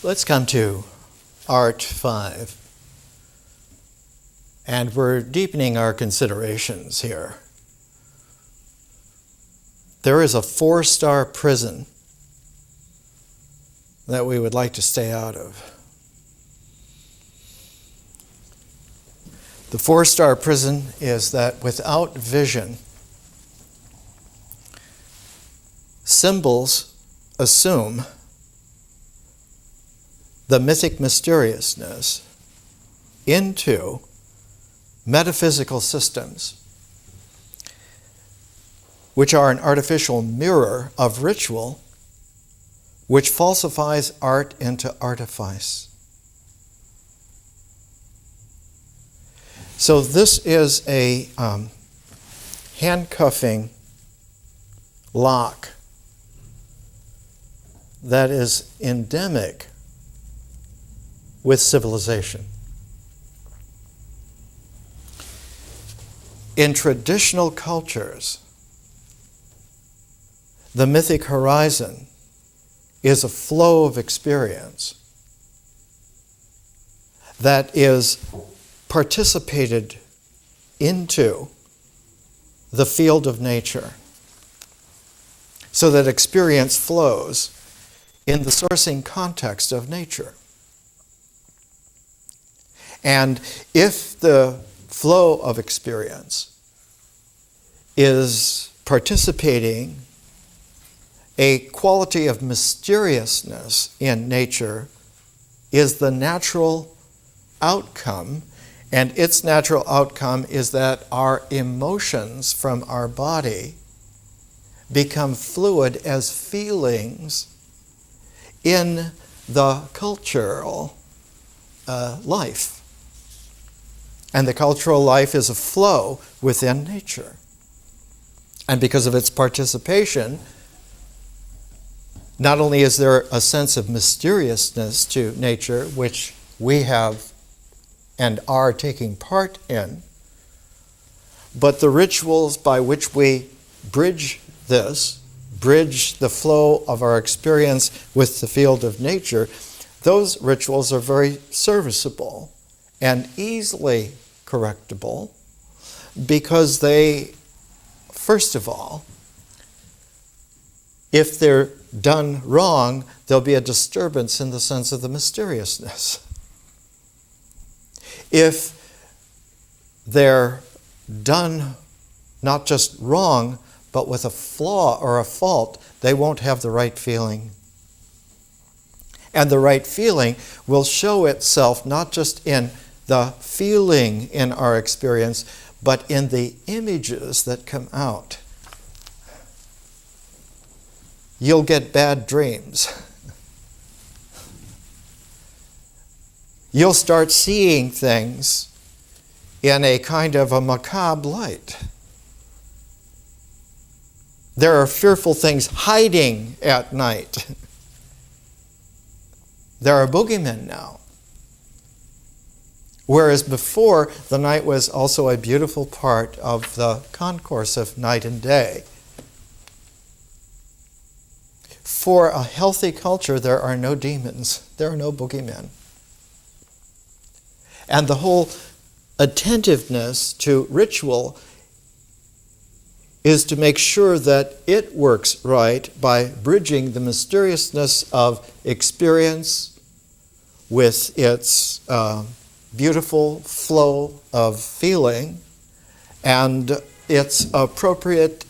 Let's come to Art 5. And we're deepening our considerations here. There is a 4-star prison that we would like to stay out of. The 4-star prison is that without vision, symbols assume the mythic mysteriousness into metaphysical systems, which are an artificial mirror of ritual, which falsifies art into artifice. So this is a handcuffing lock that is endemic with civilization. In traditional cultures, the mythic horizon is a flow of experience that is participated into the field of nature, so that experience flows in the sourcing context of nature. And if the flow of experience is participating a quality of mysteriousness in nature, is the natural outcome, and its natural outcome is that our emotions from our body become fluid as feelings in the cultural life. And the cultural life is a flow within nature. And because of its participation, not only is there a sense of mysteriousness to nature, which we have and are taking part in, but the rituals by which we bridge the flow of our experience with the field of nature, those rituals are very serviceable and easily correctable, because they, first of all, if they're done wrong, there'll be a disturbance in the sense of the mysteriousness. If they're done not just wrong, but with a flaw or a fault, they won't have the right feeling. And the right feeling will show itself not just in the feeling in our experience, but in the images that come out. You'll get bad dreams. You'll start seeing things in a kind of a macabre light. There are fearful things hiding at night. There are boogeymen now. Whereas before, the night was also a beautiful part of the concourse of night and day. For a healthy culture, there are no demons. There are no boogeymen. And the whole attentiveness to ritual is to make sure that it works right by bridging the mysteriousness of experience with its beautiful flow of feeling and its appropriate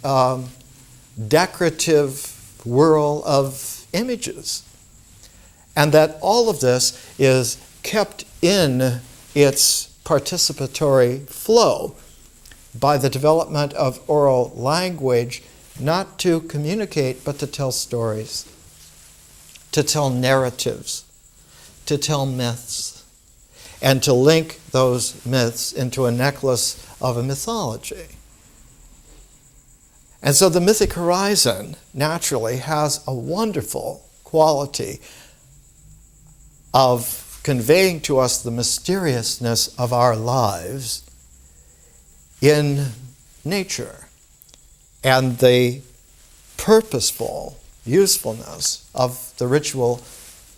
decorative whirl of images. And that all of this is kept in its participatory flow by the development of oral language, not to communicate, but to tell stories, to tell narratives, to tell myths, and to link those myths into a necklace of a mythology. And so the mythic horizon naturally has a wonderful quality of conveying to us the mysteriousness of our lives in nature and the purposeful usefulness of the ritual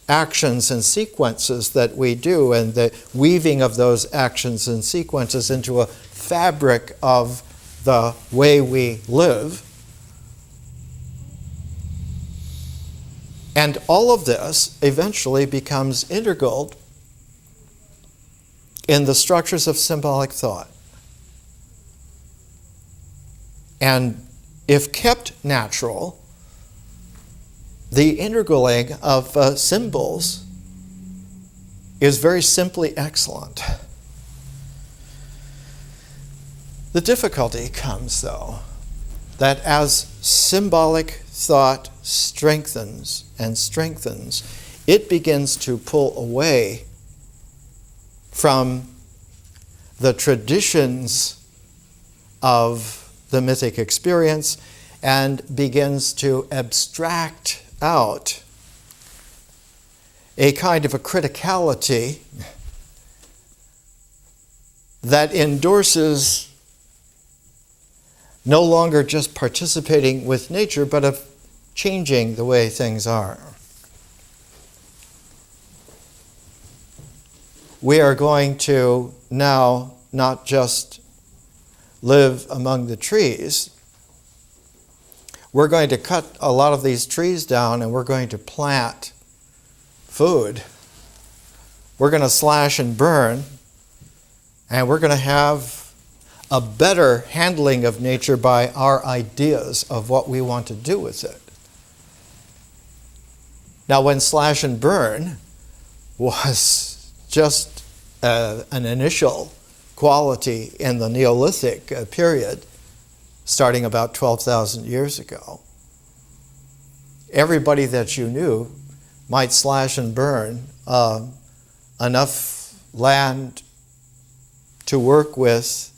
actions and sequences that we do, and the weaving of those actions and sequences into a fabric of the way we live. And all of this eventually becomes integral in the structures of symbolic thought. And if kept natural, the integraling of symbols is very simply excellent. The difficulty comes, though, that as symbolic thought strengthens and strengthens, it begins to pull away from the traditions of the mythic experience and begins to abstract out a kind of a criticality that endorses no longer just participating with nature, but of changing the way things are. We are going to now not just live among the trees. We're going to cut a lot of these trees down and we're going to plant food. We're going to slash and burn, and we're going to have a better handling of nature by our ideas of what we want to do with it. Now, when slash and burn was just an initial quality in the Neolithic period, starting about 12,000 years ago, everybody that you knew might slash and burn enough land to work with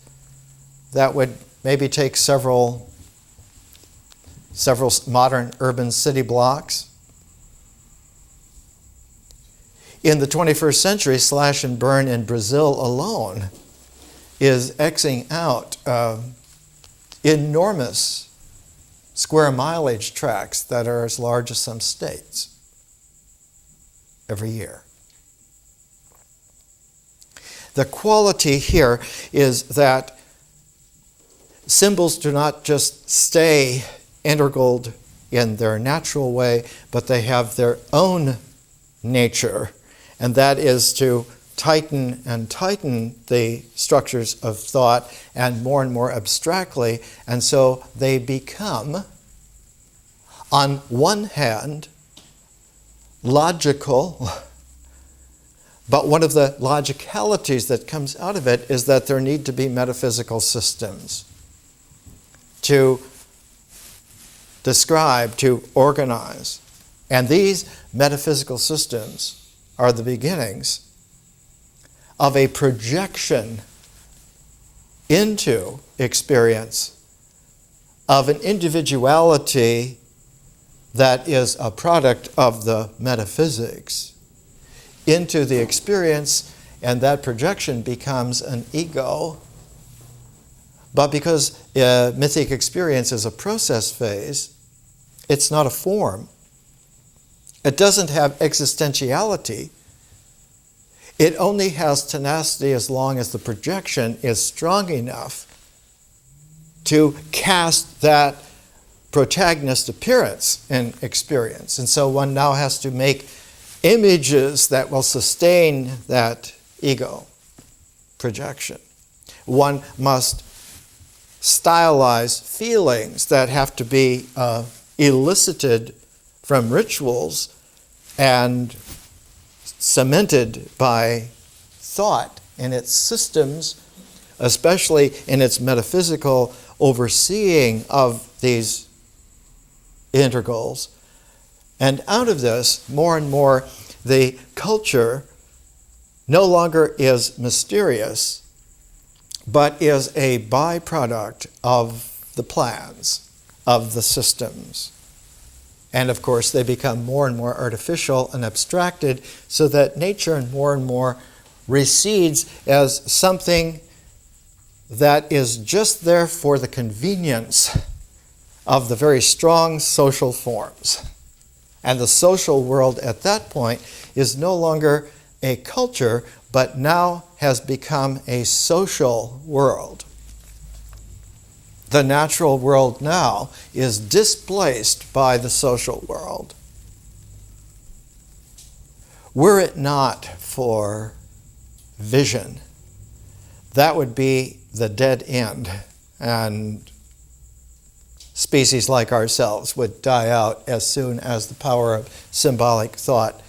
that would maybe take several modern urban city blocks. In the 21st century, slash and burn in Brazil alone is Xing out enormous square mileage tracts that are as large as some states every year. The quality here is that symbols do not just stay integraled in their natural way, but they have their own nature, and that is to tighten and tighten the structures of thought and more abstractly, and so they become, on one hand, logical, but one of the logicalities that comes out of it is that there need to be metaphysical systems to describe, to organize. And these metaphysical systems are the beginnings of a projection into experience of an individuality that is a product of the metaphysics into the experience, and that projection becomes an ego. But because mythic experience is a process phase, it's not a form. It doesn't have existentiality. It only has tenacity as long as the projection is strong enough to cast that protagonist appearance in experience. And so one now has to make images that will sustain that ego projection. One must stylize feelings that have to be elicited from rituals and cemented by thought in its systems, especially in its metaphysical overseeing of these integrals. And out of this, more and more, the culture no longer is mysterious, but is a byproduct of the plans, of the systems. And of course, they become more and more artificial and abstracted, so that nature and more recedes as something that is just there for the convenience of the very strong social forms. And the social world at that point is no longer a culture, but now has become a social world. The natural world now is displaced by the social world. Were it not for vision, that would be the dead end, and species like ourselves would die out as soon as the power of symbolic thought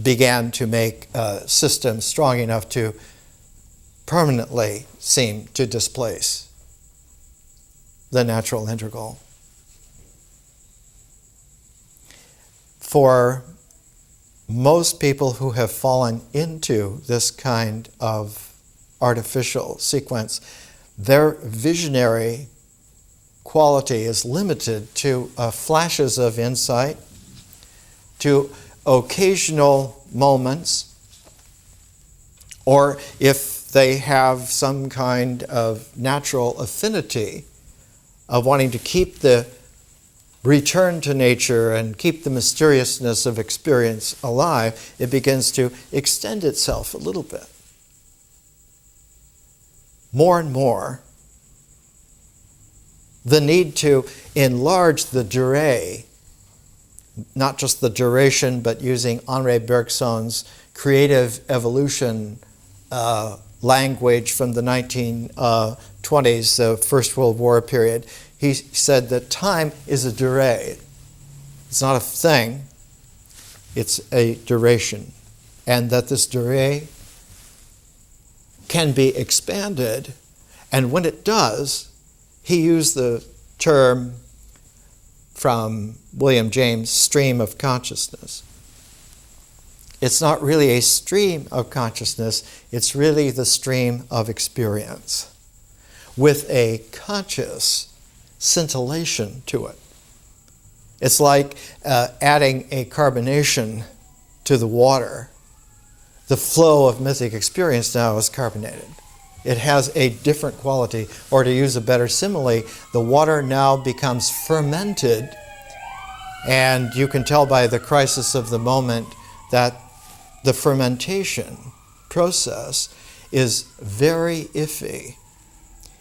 began to make a system strong enough to permanently seem to displace the natural integral. For most people who have fallen into this kind of artificial sequence, their visionary quality is limited to flashes of insight, to occasional moments, or if they have some kind of natural affinity of wanting to keep the return to nature and keep the mysteriousness of experience alive, it begins to extend itself a little bit. More and more, the need to enlarge the durée, not just the duration, but using Henri Bergson's creative evolution language from the 1920s, the First World War period. He said that time is a durée. It's not a thing, it's a duration. And that this durée can be expanded, and when it does, he used the term from William James, stream of consciousness. It's not really a stream of consciousness, it's really the stream of experience with a conscious scintillation to it. It's like adding a carbonation to the water. The flow of mythic experience now is carbonated. It has a different quality, or to use a better simile, the water now becomes fermented, and you can tell by the crisis of the moment that the fermentation process is very iffy.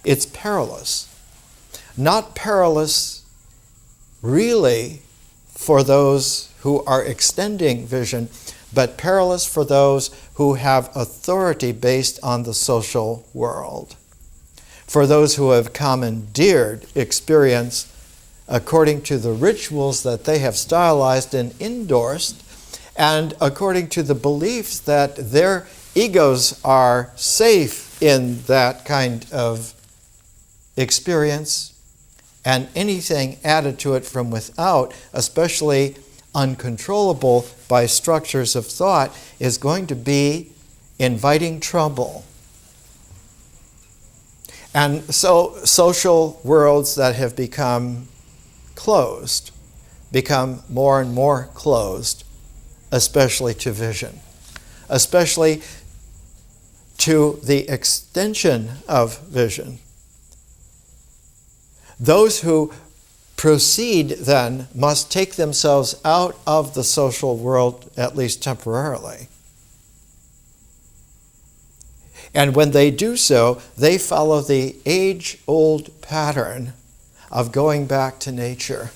It's perilous. Not perilous really for those who are extending vision, but perilous for those who have authority based on the social world. For those who have commandeered experience according to the rituals that they have stylized and endorsed, and according to the beliefs that their egos are safe in that kind of experience, and anything added to it from without, especially uncontrollable by structures of thought, is going to be inviting trouble. And so social worlds that have become closed become more and more closed, especially to vision, especially to the extension of vision. Those who proceed then must take themselves out of the social world, at least temporarily. And when they do so, they follow the age-old pattern of going back to nature.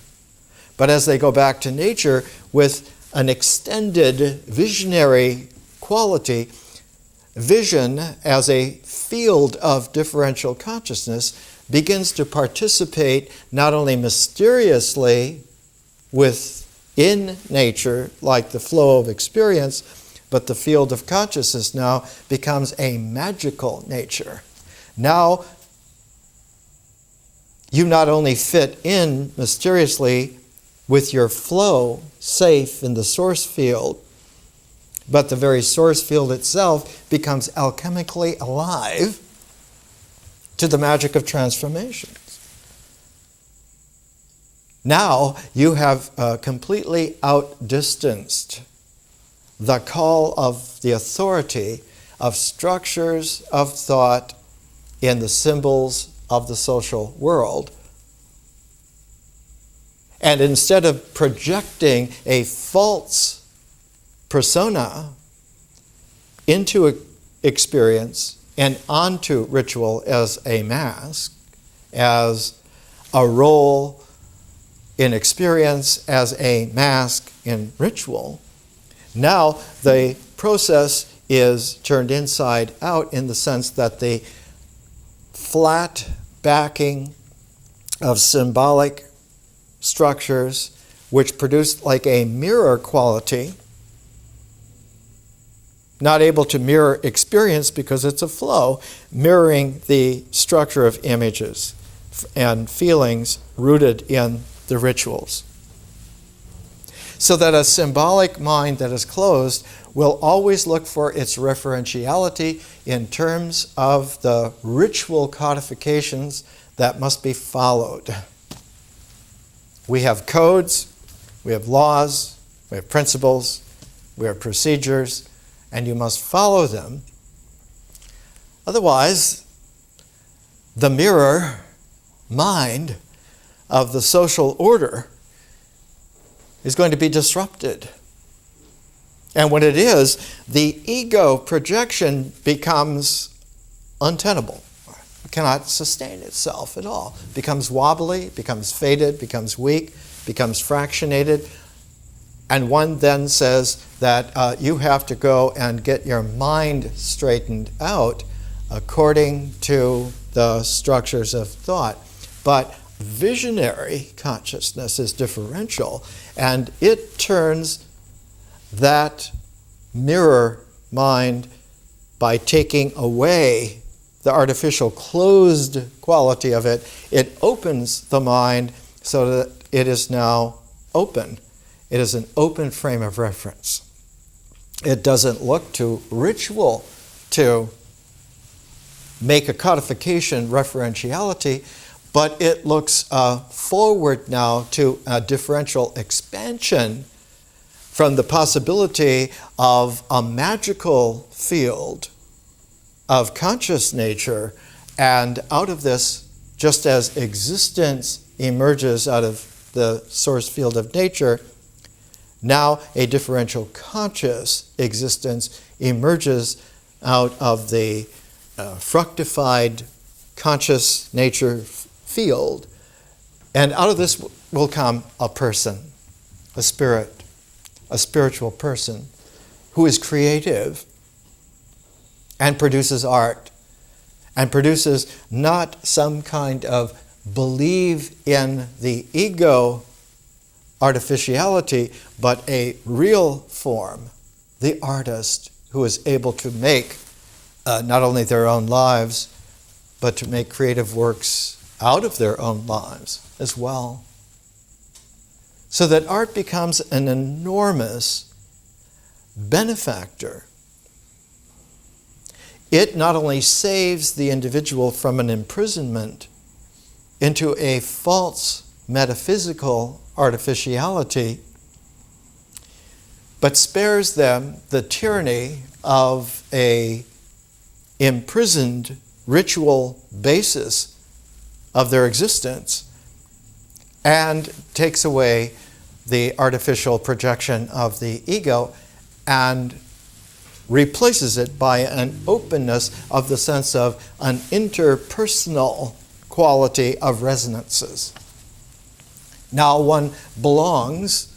But as they go back to nature with an extended visionary quality, vision as a field of differential consciousness begins to participate not only mysteriously within nature, like the flow of experience, but the field of consciousness now becomes a magical nature. Now, you not only fit in mysteriously with your flow safe in the source field, but the very source field itself becomes alchemically alive to the magic of transformations. Now you have completely outdistanced the call of the authority of structures of thought in the symbols of the social world. And instead of projecting a false persona into experience and onto ritual as a mask, as a role in experience, as a mask in ritual, now the process is turned inside out in the sense that the flat backing of symbolic structures, which produce like a mirror quality, not able to mirror experience because it's a flow, mirroring the structure of images and feelings rooted in the rituals. So that a symbolic mind that is closed will always look for its referentiality in terms of the ritual codifications that must be followed. We have codes, we have laws, we have principles, we have procedures, and you must follow them. Otherwise, the mirror mind of the social order is going to be disrupted. And when it is, the ego projection becomes untenable. It cannot sustain itself at all. It becomes wobbly, becomes faded, becomes weak, becomes fractionated. And one then says that you have to go and get your mind straightened out according to the structures of thought. But visionary consciousness is differential, and it turns that mirror mind by taking away the artificial closed quality of it. It opens the mind so that it is now open. It is an open frame of reference. It doesn't look to ritual to make a codification referentiality, but it looks forward now to a differential expansion from the possibility of a magical field of conscious nature, and out of this, just as existence emerges out of the source field of nature, now a differential conscious existence emerges out of the fructified conscious nature field, and out of this will come a person, a spirit, a spiritual person who is creative and produces art and produces not some kind of believe in the ego artificiality, but a real form, the artist who is able to make not only their own lives, but to make creative works out of their own lives as well. So that art becomes an enormous benefactor. It not only saves the individual from an imprisonment into a false metaphysical artificiality, but spares them the tyranny of a imprisoned ritual basis of their existence, and takes away the artificial projection of the ego and replaces it by an openness of the sense of an interpersonal quality of resonances. Now one belongs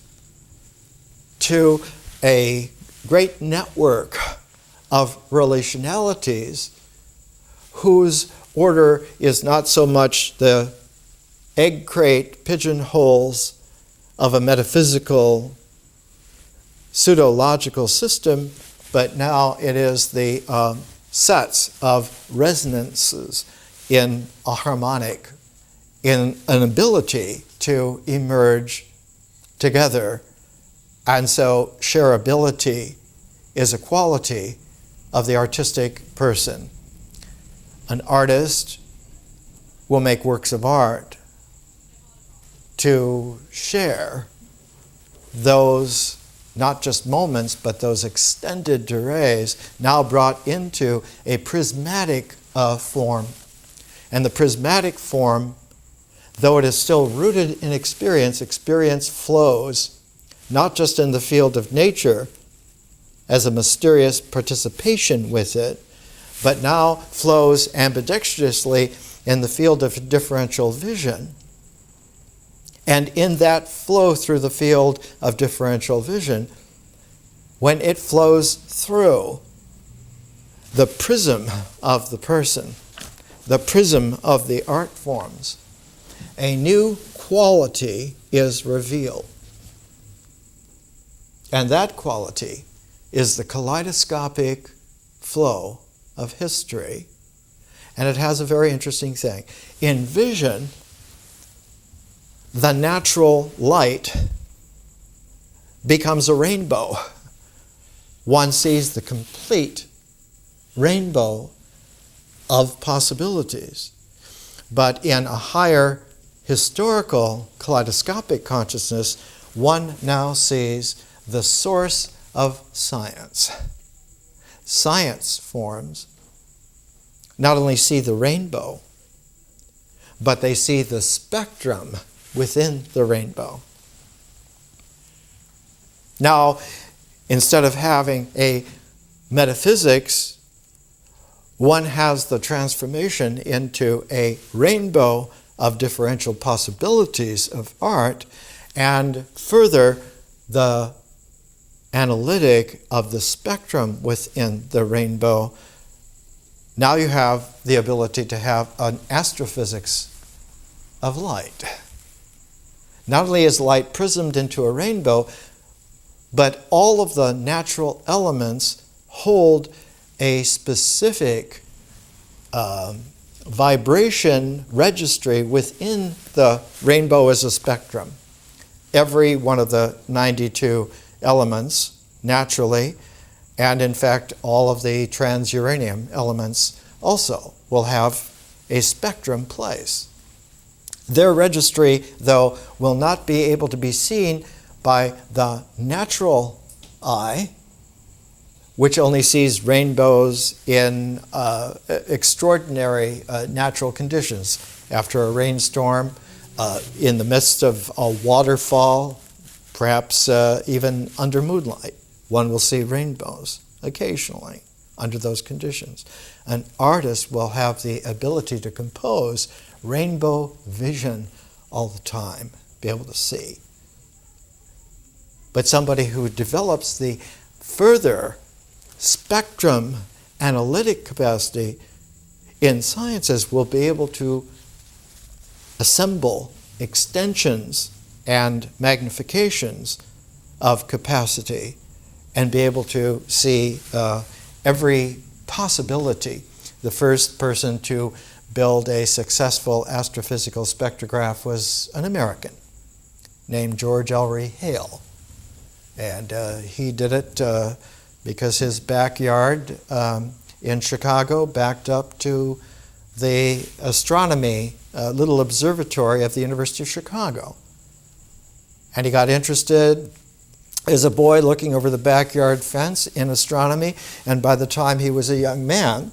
to a great network of relationalities whose order is not so much the egg crate pigeonholes of a metaphysical pseudo-logical system, but now it is the sets of resonances in a harmonic, in an ability to emerge together. And so shareability is a quality of the artistic person. An artist will make works of art to share those, not just moments, but those extended durées now brought into a prismatic form. And the prismatic form though it is still rooted in experience, experience flows not just in the field of nature as a mysterious participation with it, but now flows ambidextrously in the field of differential vision. And in that flow through the field of differential vision, when it flows through the prism of the person, the prism of the art forms, a new quality is revealed. And that quality is the kaleidoscopic flow of history. And it has a very interesting thing. In vision, the natural light becomes a rainbow. One sees the complete rainbow of possibilities. But in a higher historical kaleidoscopic consciousness, one now sees the source of science. Science forms not only see the rainbow, but they see the spectrum within the rainbow. Now, instead of having a metaphysics, one has the transformation into a rainbow of differential possibilities of art, and further, the analytic of the spectrum within the rainbow. Now you have the ability to have an astrophysics of light. Not only is light prismed into a rainbow, but all of the natural elements hold a specific vibration registry within the rainbow as a spectrum. Every one of the 92 elements, naturally, and in fact all of the transuranium elements also will have a spectrum place. Their registry, though, will not be able to be seen by the natural eye, which only sees rainbows in extraordinary natural conditions. After a rainstorm, in the midst of a waterfall, perhaps even under moonlight, one will see rainbows occasionally under those conditions. An artist will have the ability to compose rainbow vision all the time, be able to see. But somebody who develops the further spectrum analytic capacity in sciences will be able to assemble extensions and magnifications of capacity and be able to see every possibility. The first person to build a successful astrophysical spectrograph was an American named George Ellery Hale. And he did it because his backyard in Chicago backed up to the astronomy little observatory of the University of Chicago. And he got interested as a boy looking over the backyard fence in astronomy, and by the time he was a young man,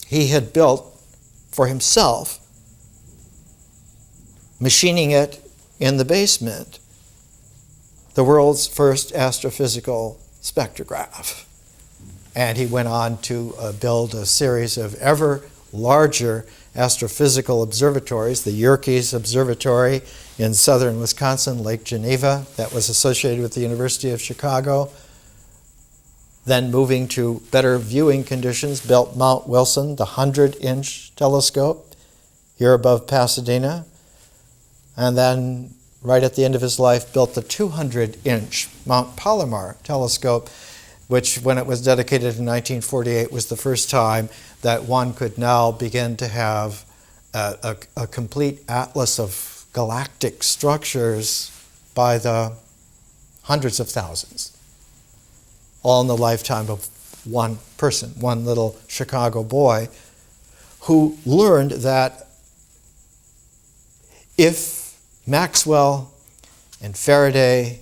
he had built for himself, machining it in the basement, the world's first astrophysical spectrograph. And he went on to build a series of ever larger astrophysical observatories, the Yerkes Observatory in southern Wisconsin, Lake Geneva, that was associated with the University of Chicago. Then moving to better viewing conditions, built Mount Wilson, the 100-inch telescope here above Pasadena. And then right at the end of his life, built the 200-inch Mount Palomar telescope, which when it was dedicated in 1948 was the first time that one could now begin to have a complete atlas of galactic structures by the hundreds of thousands, all in the lifetime of one person, one little Chicago boy, who learned that if Maxwell and Faraday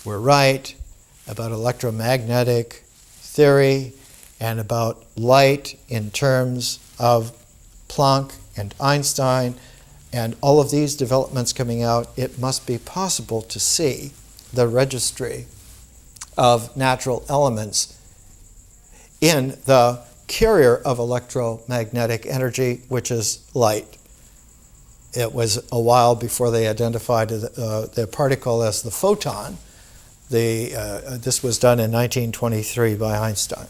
were right about electromagnetic theory and about light in terms of Planck and Einstein, And all of these developments coming out, it must be possible to see the registry of natural elements in the carrier of electromagnetic energy, which is light. It was a while before they identified the particle as the photon. This was done in 1923 by Einstein.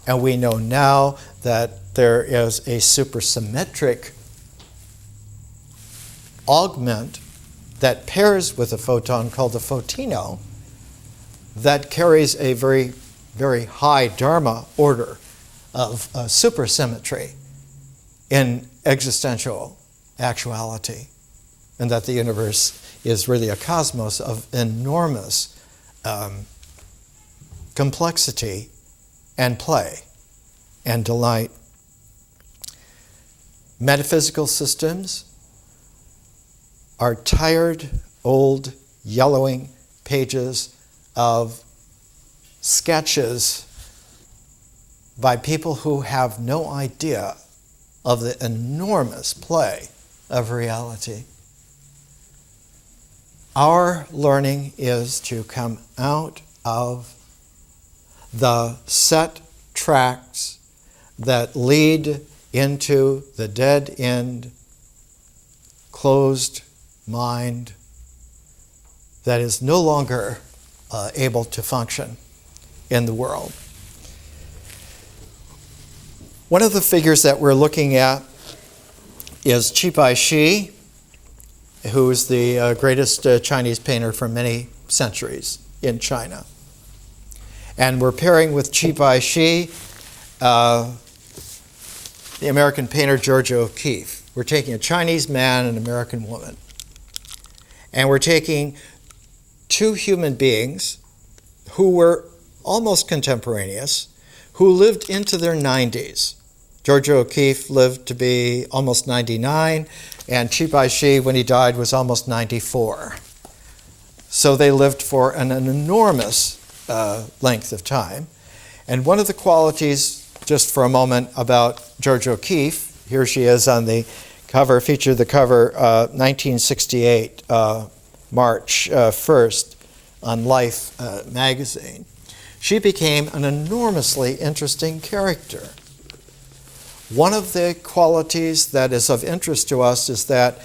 And we know now that there is a supersymmetric augment that pairs with a photon called the photino that carries a very, very high Dharma order of supersymmetry in existential actuality, and that the universe is really a cosmos of enormous complexity and play and delight. Metaphysical systems are tired, old, yellowing pages of sketches by people who have no idea of the enormous play of reality. Our learning is to come out of the set tracks that lead into the dead end, closed mind that is no longer able to function in the world. One of the figures that we're looking at is Chipaishi, who is the greatest Chinese painter for many centuries in China. And we're pairing with Chipaishi the American painter Georgia O'Keeffe. We're taking a Chinese man and an American woman. And we're taking two human beings who were almost contemporaneous, who lived into their 90s. Georgia O'Keeffe lived to be almost 99, and Chipaishi, when he died, was almost 94. So they lived for an enormous length of time. And one of the qualities, just for a moment, about Georgia O'Keeffe, here she is on the cover, featured the cover 1968, March 1st, on Life magazine. She became an enormously interesting character. One of the qualities that is of interest to us is that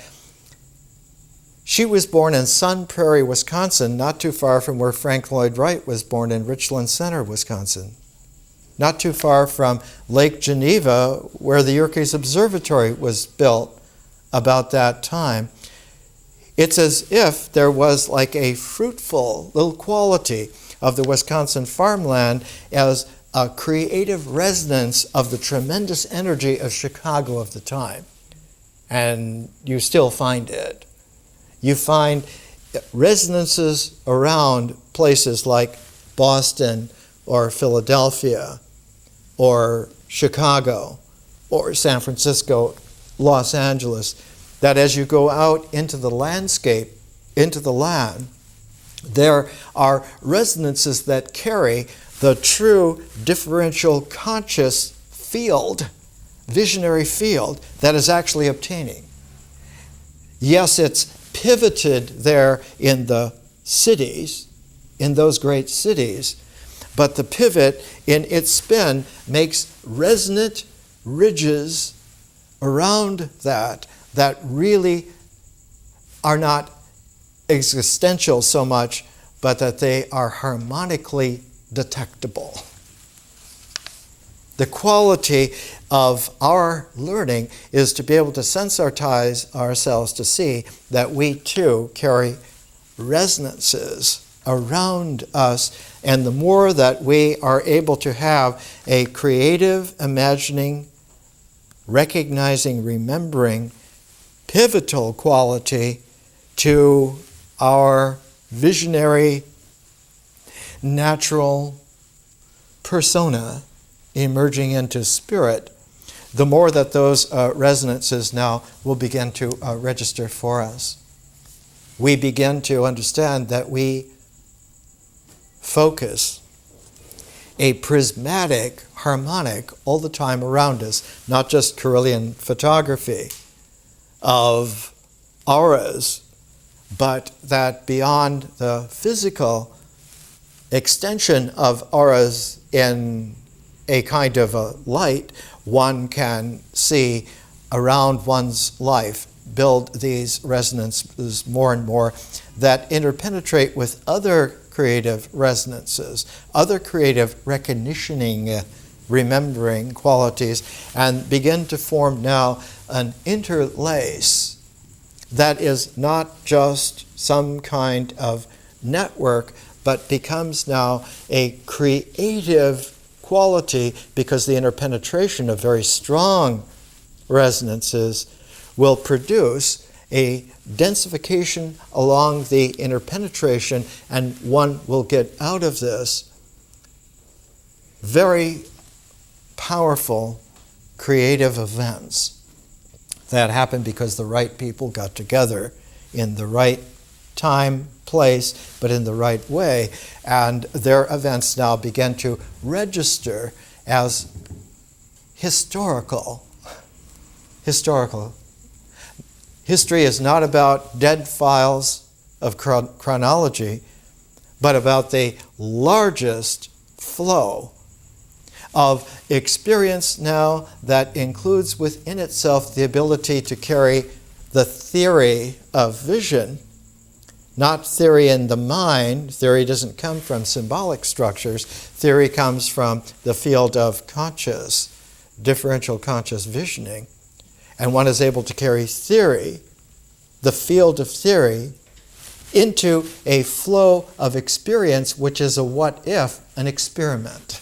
she was born in Sun Prairie, Wisconsin, not too far from where Frank Lloyd Wright was born in Richland Center, Wisconsin. Not too far from Lake Geneva, where the Yerkes Observatory was built about that time. It's as if there was like a fruitful little quality of the Wisconsin farmland as a creative resonance of the tremendous energy of Chicago of the time. And you still find it. You find resonances around places like Boston or Philadelphia or Chicago or San Francisco, Los Angeles, that as you go out into the landscape, into the land, there are resonances that carry the true differential conscious field, visionary field, that is actually obtaining. Yes, it's pivoted there in the cities, in those great cities, but the pivot in its spin makes resonant ridges around that really are not existential so much, but that they are harmonically detectable. The quality of our learning is to be able to sensitize ourselves to see that we too carry resonances around us, and the more that we are able to have a creative, imagining, recognizing, remembering, pivotal quality to our visionary, natural persona emerging into spirit, the more that those resonances now will begin to register for us. We begin to understand that we focus a prismatic harmonic all the time around us, not just Kirlian photography of auras, but that beyond the physical extension of auras in a kind of a light, one can see around one's life, build these resonances more and more that interpenetrate with other creative resonances, other creative recognitioning, remembering qualities, and begin to form now an interlace that is not just some kind of network, but becomes now a creative quality, because the interpenetration of very strong resonances will produce a densification along the interpenetration, and one will get out of this very powerful creative events that happen because the right people got together in the right time, place, but in the right way, and their events now begin to register as historical. History is not about dead files of chronology, but about the largest flow of experience now that includes within itself the ability to carry the theory of vision, not theory in the mind. Theory doesn't come from symbolic structures. Theory comes from the field of conscious, differential conscious visioning. And one is able to carry theory, the field of theory, into a flow of experience, which is a what if, an experiment.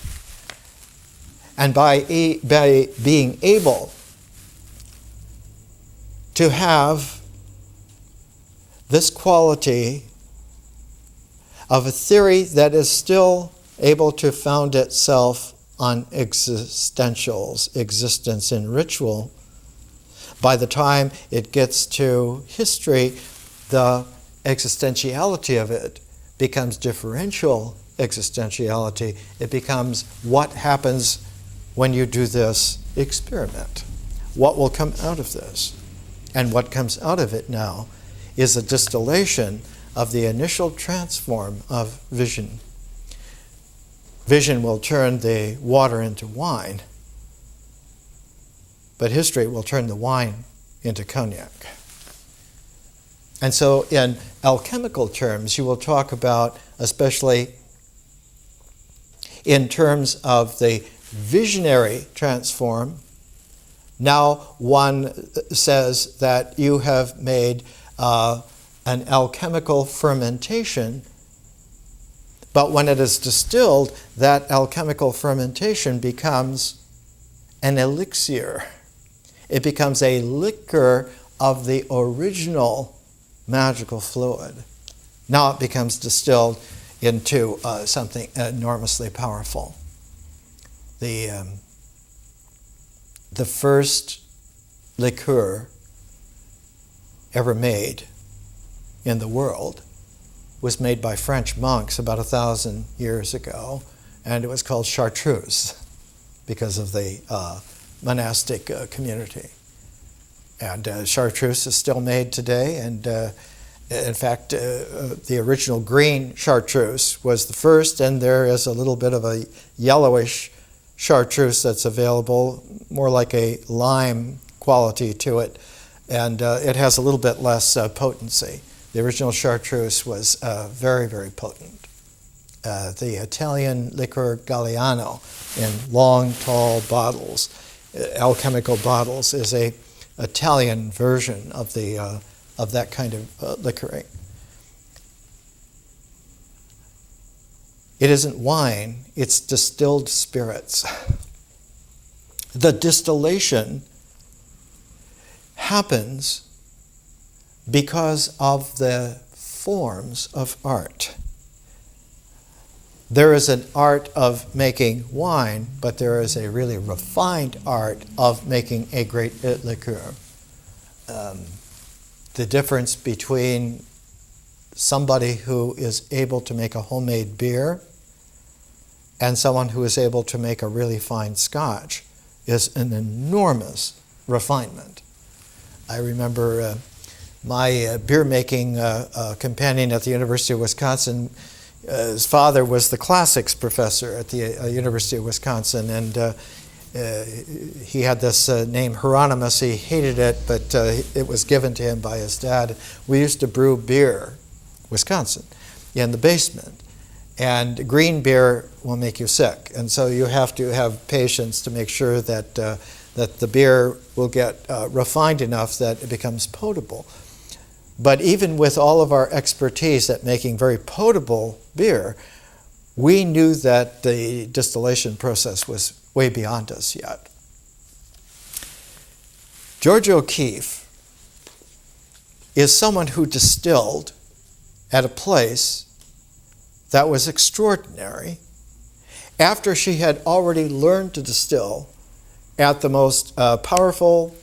And by being able to have this quality of a theory that is still able to found itself on existentials, existence in ritual, by the time it gets to history, the existentiality of it becomes differential existentiality. It becomes what happens when you do this experiment. What will come out of this? And what comes out of it now is a distillation of the initial transform of vision. Vision will turn the water into wine, but history will turn the wine into cognac. And so in alchemical terms, you will talk about, especially in terms of the visionary transform, now one says that you have made an alchemical fermentation, but when it is distilled, that alchemical fermentation becomes an elixir. It becomes a liquor of the original magical fluid. Now it becomes distilled into something enormously powerful. The first liqueur ever made in the world was made by French monks about 1,000 years ago, and it was called chartreuse because of the monastic community. And chartreuse is still made today, and in fact, the original green chartreuse was the first, and there is a little bit of a yellowish chartreuse that's available, more like a lime quality to it, and it has a little bit less potency. The original chartreuse was very, very potent. The Italian liqueur Galliano in long, tall bottles, alchemical bottles, is a Italian version of the of that kind of liqueuring. It isn't wine, it's distilled spirits. The distillation happens because of the forms of art. There is an art of making wine, but there is a really refined art of making a great liqueur. The difference between somebody who is able to make a homemade beer and someone who is able to make a really fine scotch is an enormous refinement. I remember my beer-making companion at the University of Wisconsin. His father was the classics professor at the University of Wisconsin, and he had this name Hieronymus. He hated it, but it was given to him by his dad. We used to brew beer, Wisconsin, in the basement. And green beer will make you sick. And so you have to have patience to make sure that that the beer will get refined enough that it becomes potable. But even with all of our expertise at making very potable beer, we knew that the distillation process was way beyond us yet. George O'Keeffe is someone who distilled at a place that was extraordinary after she had already learned to distill at the most powerful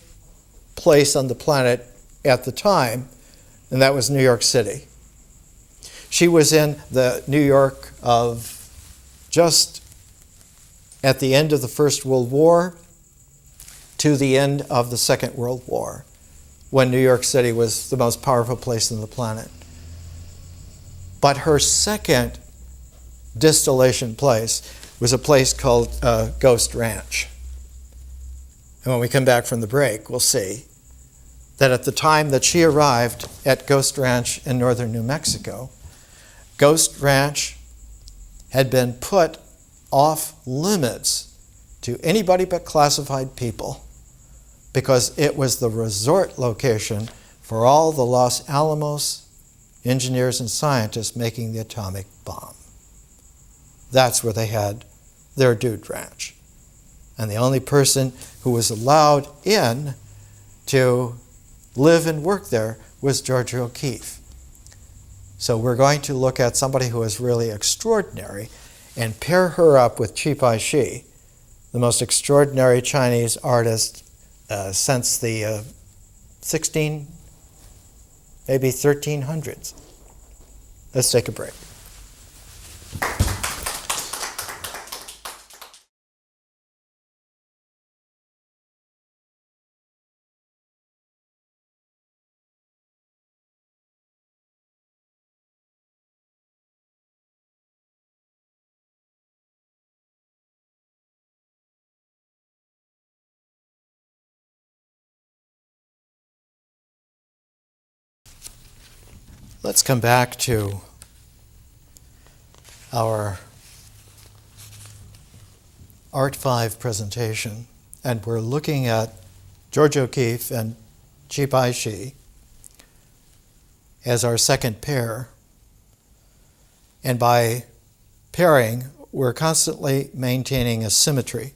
place on the planet at the time, and that was New York City. She was in the New York of just at the end of the First World War to the end of the Second World War, when New York City was the most powerful place on the planet. But her second distillation place was a place called Ghost Ranch. And when we come back from the break, we'll see that at the time that she arrived at Ghost Ranch in northern New Mexico, Ghost Ranch had been put off limits to anybody but classified people because it was the resort location for all the Los Alamos engineers and scientists making the atomic bomb. That's where they had their dude ranch. And the only person who was allowed in to live and work there was George O'Keeffe. So we're going to look at somebody who is really extraordinary and pair her up with Chipaishi, the most extraordinary Chinese artist since the 1300s. Let's take a break. Let's come back to our Art 5 presentation, and we're looking at George O'Keeffe and Chipaishi as our second pair. And by pairing, we're constantly maintaining a symmetry,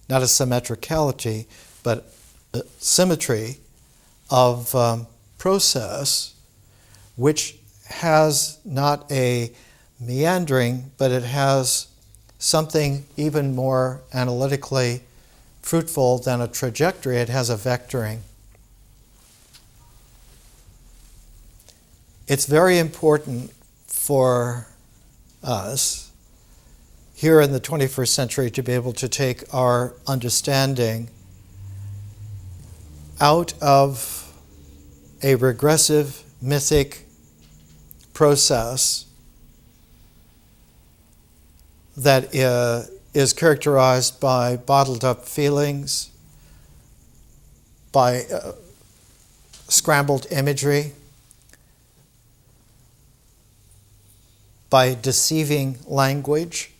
not a symmetricality, but a symmetry of process which has not a meandering, but it has something even more analytically fruitful than a trajectory. It has a vectoring. It's very important for us here in the 21st century to be able to take our understanding out of a regressive mythic process that is characterized by bottled up feelings, by scrambled imagery, by deceiving language,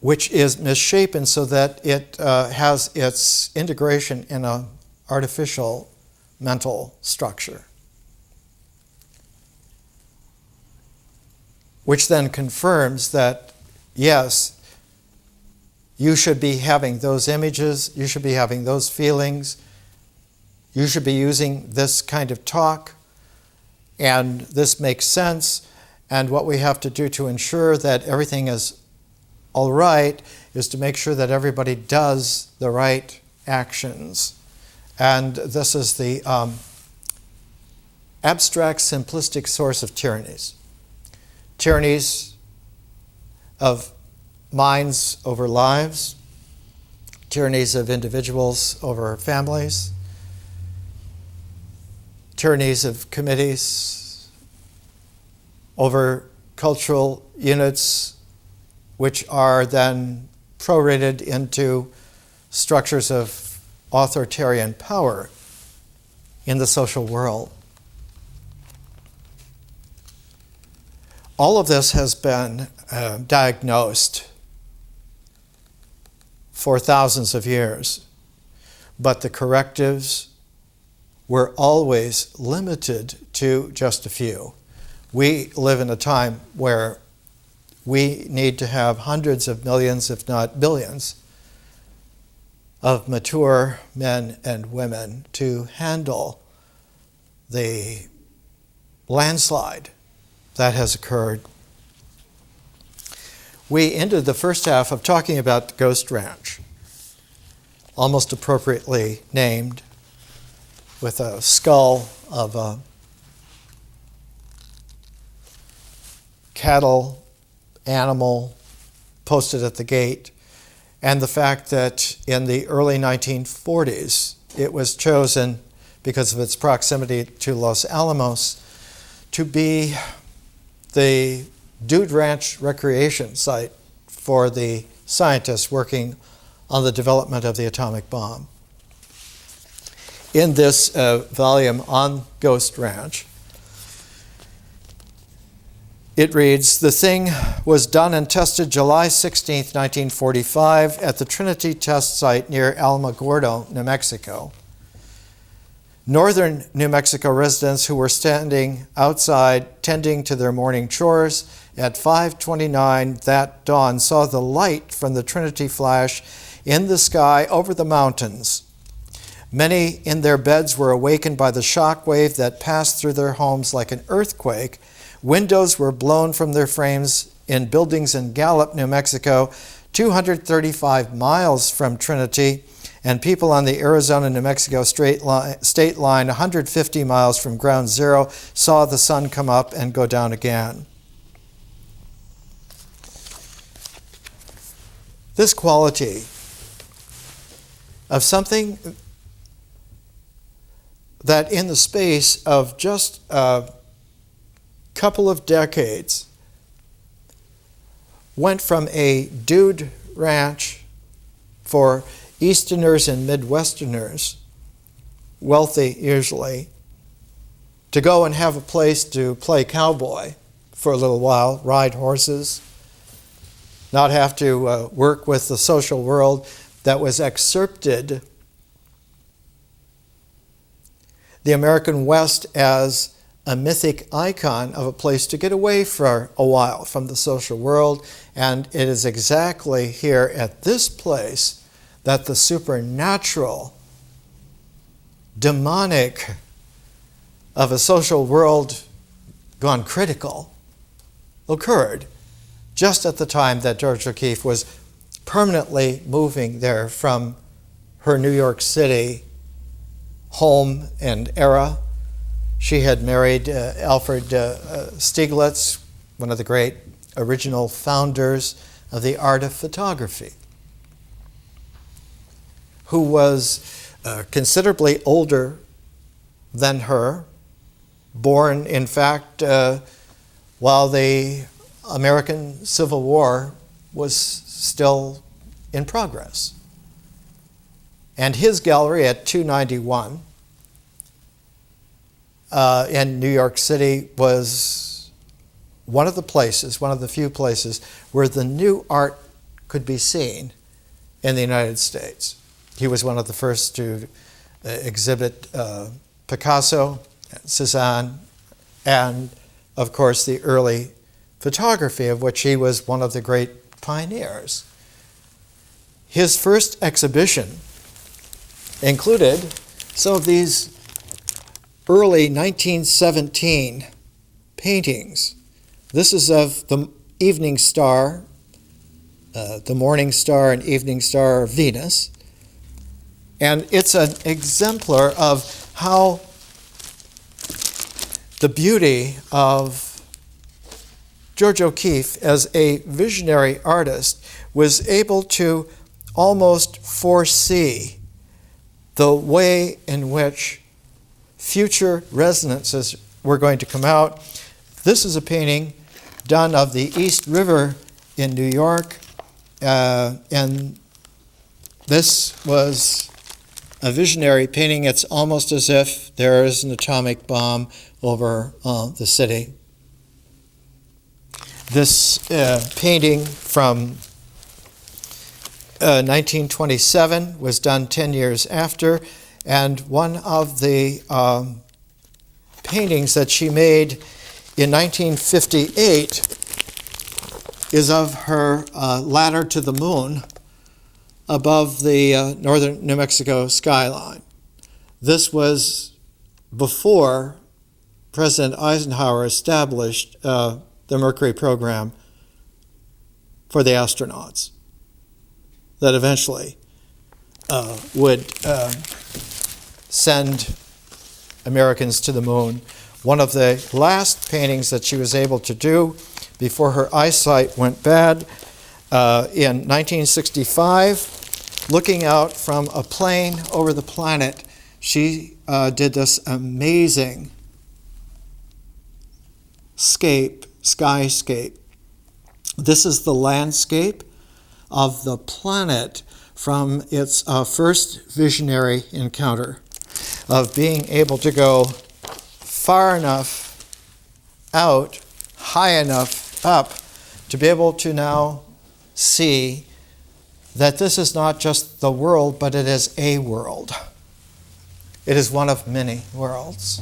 which is misshapen so that it has its integration in an artificial mental structure, which then confirms that, yes, you should be having those images, you should be having those feelings, you should be using this kind of talk, and this makes sense, and what we have to do to ensure that everything is all right is to make sure that everybody does the right actions. And this is the abstract, simplistic source of tyrannies. tyrannies of minds over lives, tyrannies of individuals over families, tyrannies of committees over cultural units, which are then prorated into structures of authoritarian power in the social world. All of this has been diagnosed for thousands of years, but the correctives were always limited to just a few. We live in a time where we need to have hundreds of millions, if not billions, of mature men and women to handle the landslide that has occurred. We ended the first half of talking about the Ghost Ranch, almost appropriately named, with a skull of a cattle animal posted at the gate, and the fact that in the early 1940s it was chosen, because of its proximity to Los Alamos, to be the Dude Ranch recreation site for the scientists working on the development of the atomic bomb. In this volume on Ghost Ranch, it reads, "The thing was done and tested July 16, 1945 at the Trinity test site near Alamogordo, New Mexico. Northern New Mexico residents who were standing outside tending to their morning chores at 5:29 that dawn saw the light from the Trinity flash in the sky over the mountains. Many in their beds were awakened by the shock wave that passed through their homes like an earthquake. Windows were blown from their frames in buildings in Gallup, New Mexico, 235 miles from Trinity, and people on the Arizona-New Mexico state line, 150 miles from ground zero, saw the sun come up and go down again." This quality of something that in the space of just a couple of decades went from a dude ranch for Easterners and Midwesterners, wealthy usually, to go and have a place to play cowboy for a little while, ride horses, not have to work with the social world that was excerpted the American West as a mythic icon of a place to get away for a while from the social world. And it is exactly here at this place that the supernatural, demonic of a social world gone critical occurred, just at the time that George O'Keeffe was permanently moving there from her New York City home and era. She had married Alfred Stieglitz, one of the great original founders of the art of photography, who was considerably older than her, born, in fact, while the American Civil War was still in progress. And his gallery at 291 in New York City was one of the few places where the new art could be seen in the United States. He was one of the first to exhibit Picasso, Cézanne, and, of course, the early photography, of which he was one of the great pioneers. His first exhibition included some of these early 1917 paintings. This is of the evening star, the morning star and evening star of Venus. And it's an exemplar of how the beauty of George O'Keeffe, as a visionary artist, was able to almost foresee the way in which future resonances were going to come out. This is a painting done of the East River in New York, and this was a visionary painting. It's almost as if there is an atomic bomb over the city. This painting from 1927 was done 10 years after, and one of the paintings that she made in 1958 is of her ladder to the moon above the northern New Mexico skyline. This was before President Eisenhower established the Mercury program for the astronauts that eventually would send Americans to the moon. One of the last paintings that she was able to do before her eyesight went bad in 1965, looking out from a plane over the planet, she did this amazing skyscape. This is the landscape of the planet from its first visionary encounter of being able to go far enough out, high enough up, to be able to now see that this is not just the world, but it is a world. It is one of many worlds.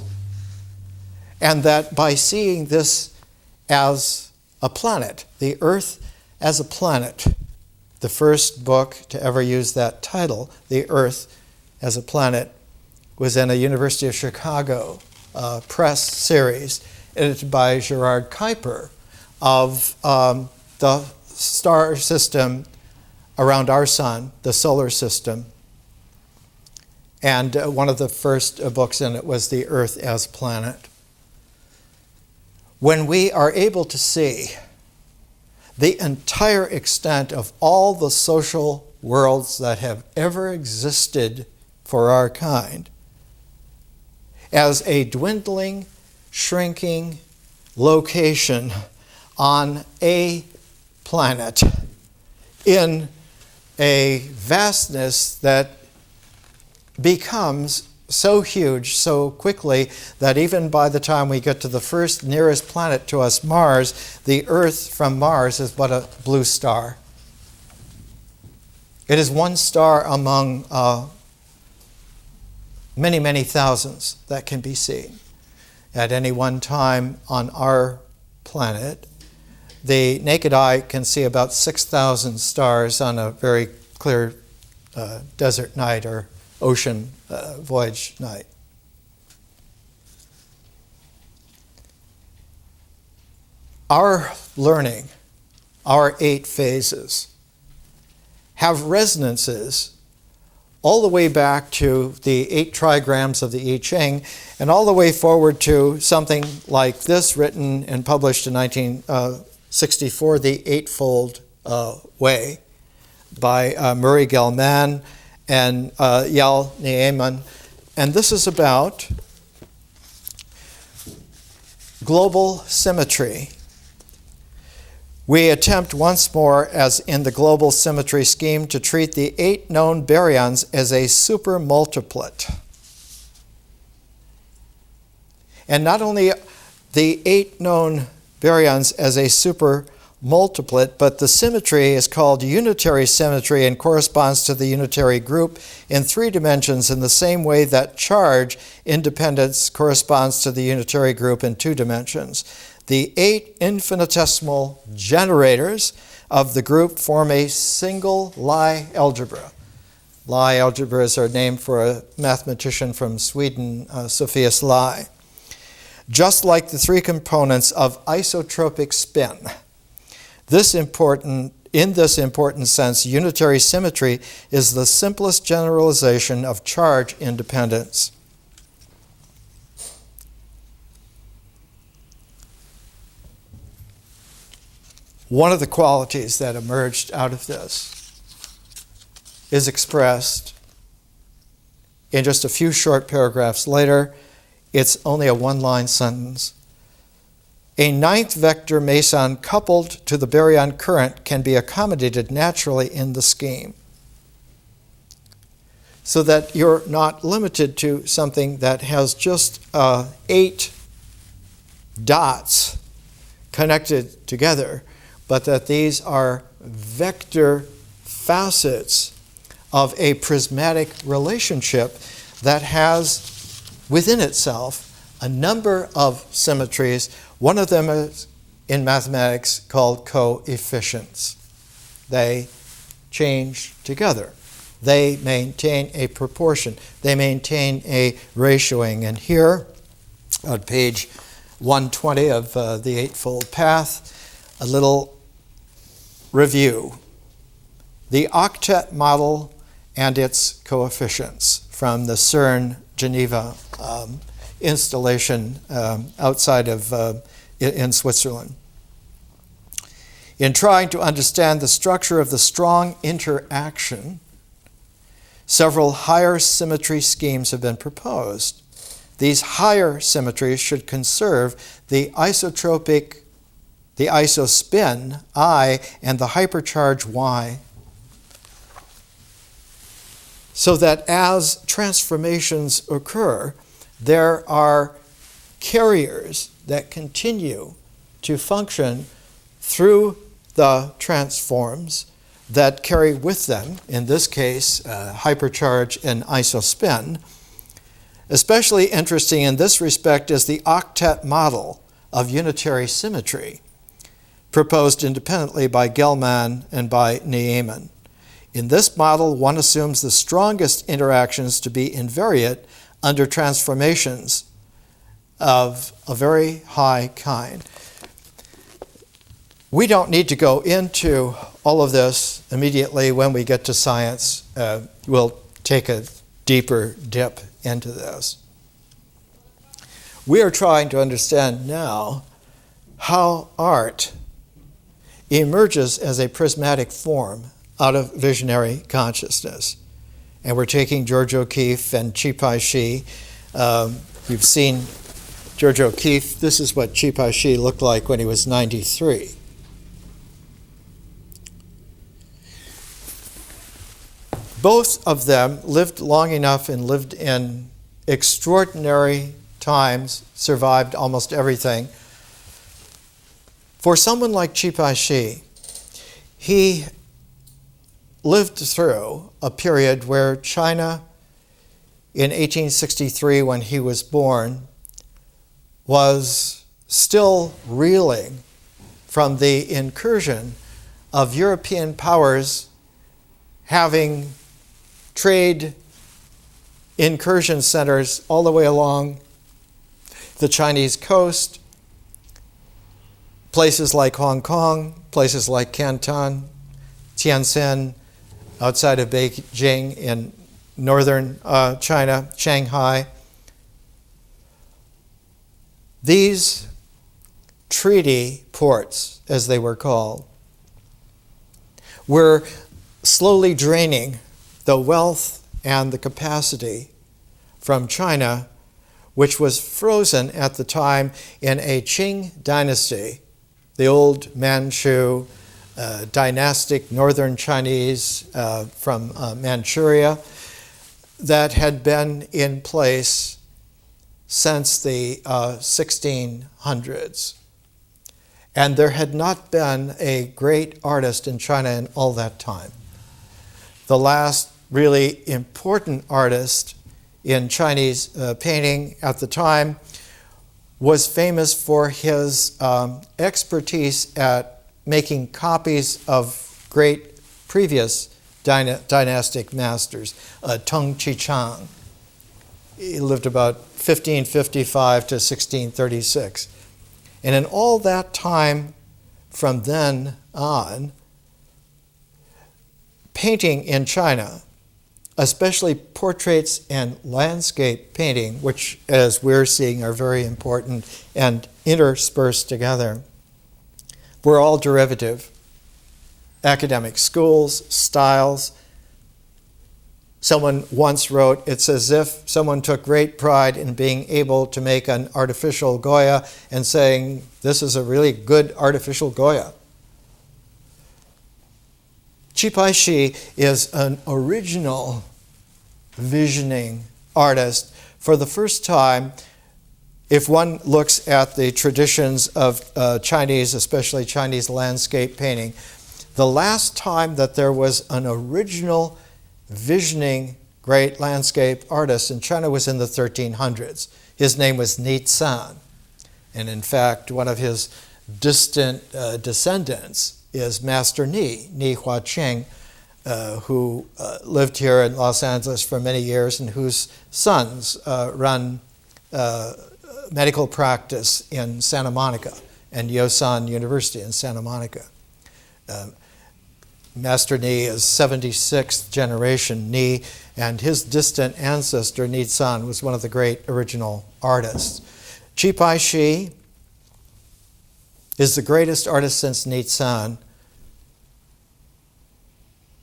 And that by seeing this as a planet, the Earth as a planet, the first book to ever use that title, The Earth as a Planet, was in a University of Chicago press series edited by Gerard Kuiper of the star system around our sun, the solar system. And one of the first books in it was The Earth as a Planet. When we are able to see the entire extent of all the social worlds that have ever existed for our kind as a dwindling, shrinking location on a planet in a vastness that becomes so huge so quickly that even by the time we get to the first nearest planet to us, Mars, the Earth from Mars is but a blue star. It is one star among many, many thousands that can be seen at any one time on our planet. The naked eye can see about 6,000 stars on a very clear desert night or ocean voyage night. Our learning, our 8 phases, have resonances all the way back to the 8 trigrams of the I Ching and all the way forward to something like this, written and published in 1964, The Eightfold Way, by Murray Gell-Mann and Yal Nieman. And this is about global symmetry. We attempt once more, as in the global symmetry scheme, to treat the 8 known baryons as a supermultiplet. And not only the 8 known baryons as a supermultiplet, but the symmetry is called unitary symmetry and corresponds to the unitary group in 3 dimensions in the same way that charge independence corresponds to the unitary group in 2 dimensions. The 8 infinitesimal generators of the group form a single Lie algebra. Lie algebras are named for a mathematician from Sweden, Sophius Lie. Just like the 3 components of isotropic spin, in this important sense, unitary symmetry is the simplest generalization of charge independence. One of the qualities that emerged out of this is expressed in just a few short paragraphs later. It's only a one-line sentence. A ninth vector meson coupled to the baryon current can be accommodated naturally in the scheme, so that you're not limited to something that has just 8 dots connected together, but that these are vector facets of a prismatic relationship that has within itself a number of symmetries. One of them is in mathematics called coefficients. They change together. They maintain a proportion. They maintain a ratioing. And here, on page 120 of the Eightfold Path, a little review. The Octet model and its coefficients from the CERN Geneva installation outside of in Switzerland. In trying to understand the structure of the strong interaction, several higher symmetry schemes have been proposed. These higher symmetries should conserve the isotropic, the isospin I, and the hypercharge Y, so that as transformations occur, there are carriers that continue to function through the transforms that carry with them, in this case, hypercharge and isospin. Especially interesting in this respect is the octet model of unitary symmetry, proposed independently by Gell-Mann and by Niemann. In this model, one assumes the strongest interactions to be invariant under transformations of a very high kind. We don't need to go into all of this immediately. When we get to science, we'll take a deeper dip into this. We are trying to understand now how art emerges as a prismatic form out of visionary consciousness. And we're taking George O'Keeffe and Chipaishi. You've seen George O'Keeffe. This is what Chipaishi looked like when he was 93. Both of them lived long enough and lived in extraordinary times, survived almost everything. For someone like Chipaishi, he lived through a period where China, in 1863, when he was born, was still reeling from the incursion of European powers having trade incursion centers all the way along the Chinese coast, places like Hong Kong, places like Canton, Tianjin, outside of Beijing in northern China, Shanghai. These treaty ports, as they were called, were slowly draining the wealth and the capacity from China, which was frozen at the time in a Qing dynasty, the old Manchu dynastic northern Chinese from Manchuria, that had been in place since the 1600s. And there had not been a great artist in China in all that time. The last really important artist in Chinese painting at the time was famous for his expertise at making copies of great previous dynastic masters. Tong Chi Chang. He lived about 1555 to 1636. And in all that time from then on, painting in China, especially portraits and landscape painting, which, as we're seeing, are very important and interspersed together, were all derivative. Academic schools, styles. Someone once wrote, it's as if someone took great pride in being able to make an artificial Goya and saying, this is a really good artificial Goya. Chipaishi is an original visioning artist. For the first time, if one looks at the traditions of Chinese, especially Chinese landscape painting, the last time that there was an original visioning great landscape artist in China was in the 1300s. His name was Ni Zan. And in fact, one of his distant descendants is Master Ni Hua Cheng, who lived here in Los Angeles for many years and whose sons run medical practice in Santa Monica and Yosan University in Santa Monica. Master Ni is 76th generation Ni, and his distant ancestor, Ni Zan, was one of the great original artists. Chipaishi is the greatest artist since Ni Zan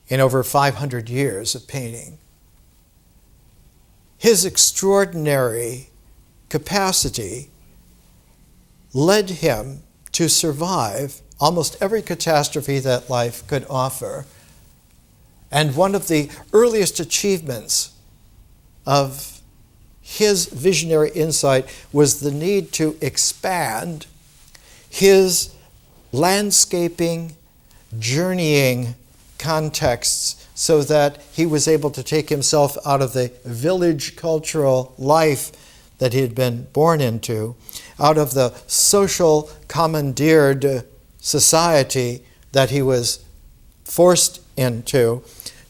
in over 500 years of painting. His extraordinary capacity led him to survive almost every catastrophe that life could offer. And one of the earliest achievements of his visionary insight was the need to expand his landscaping, journeying contexts so that he was able to take himself out of the village cultural life that he had been born into, out of the social commandeered society that he was forced into,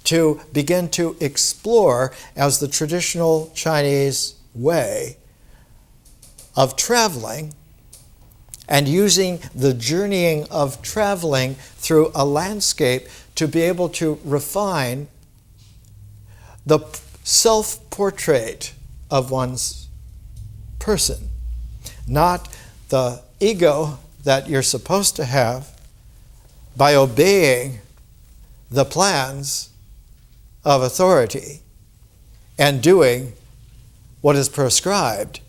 to begin to explore as the traditional Chinese way of traveling and using the journeying of traveling through a landscape to be able to refine the self-portrait of one's person, not the ego that you're supposed to have by obeying the plans of authority and doing what is prescribed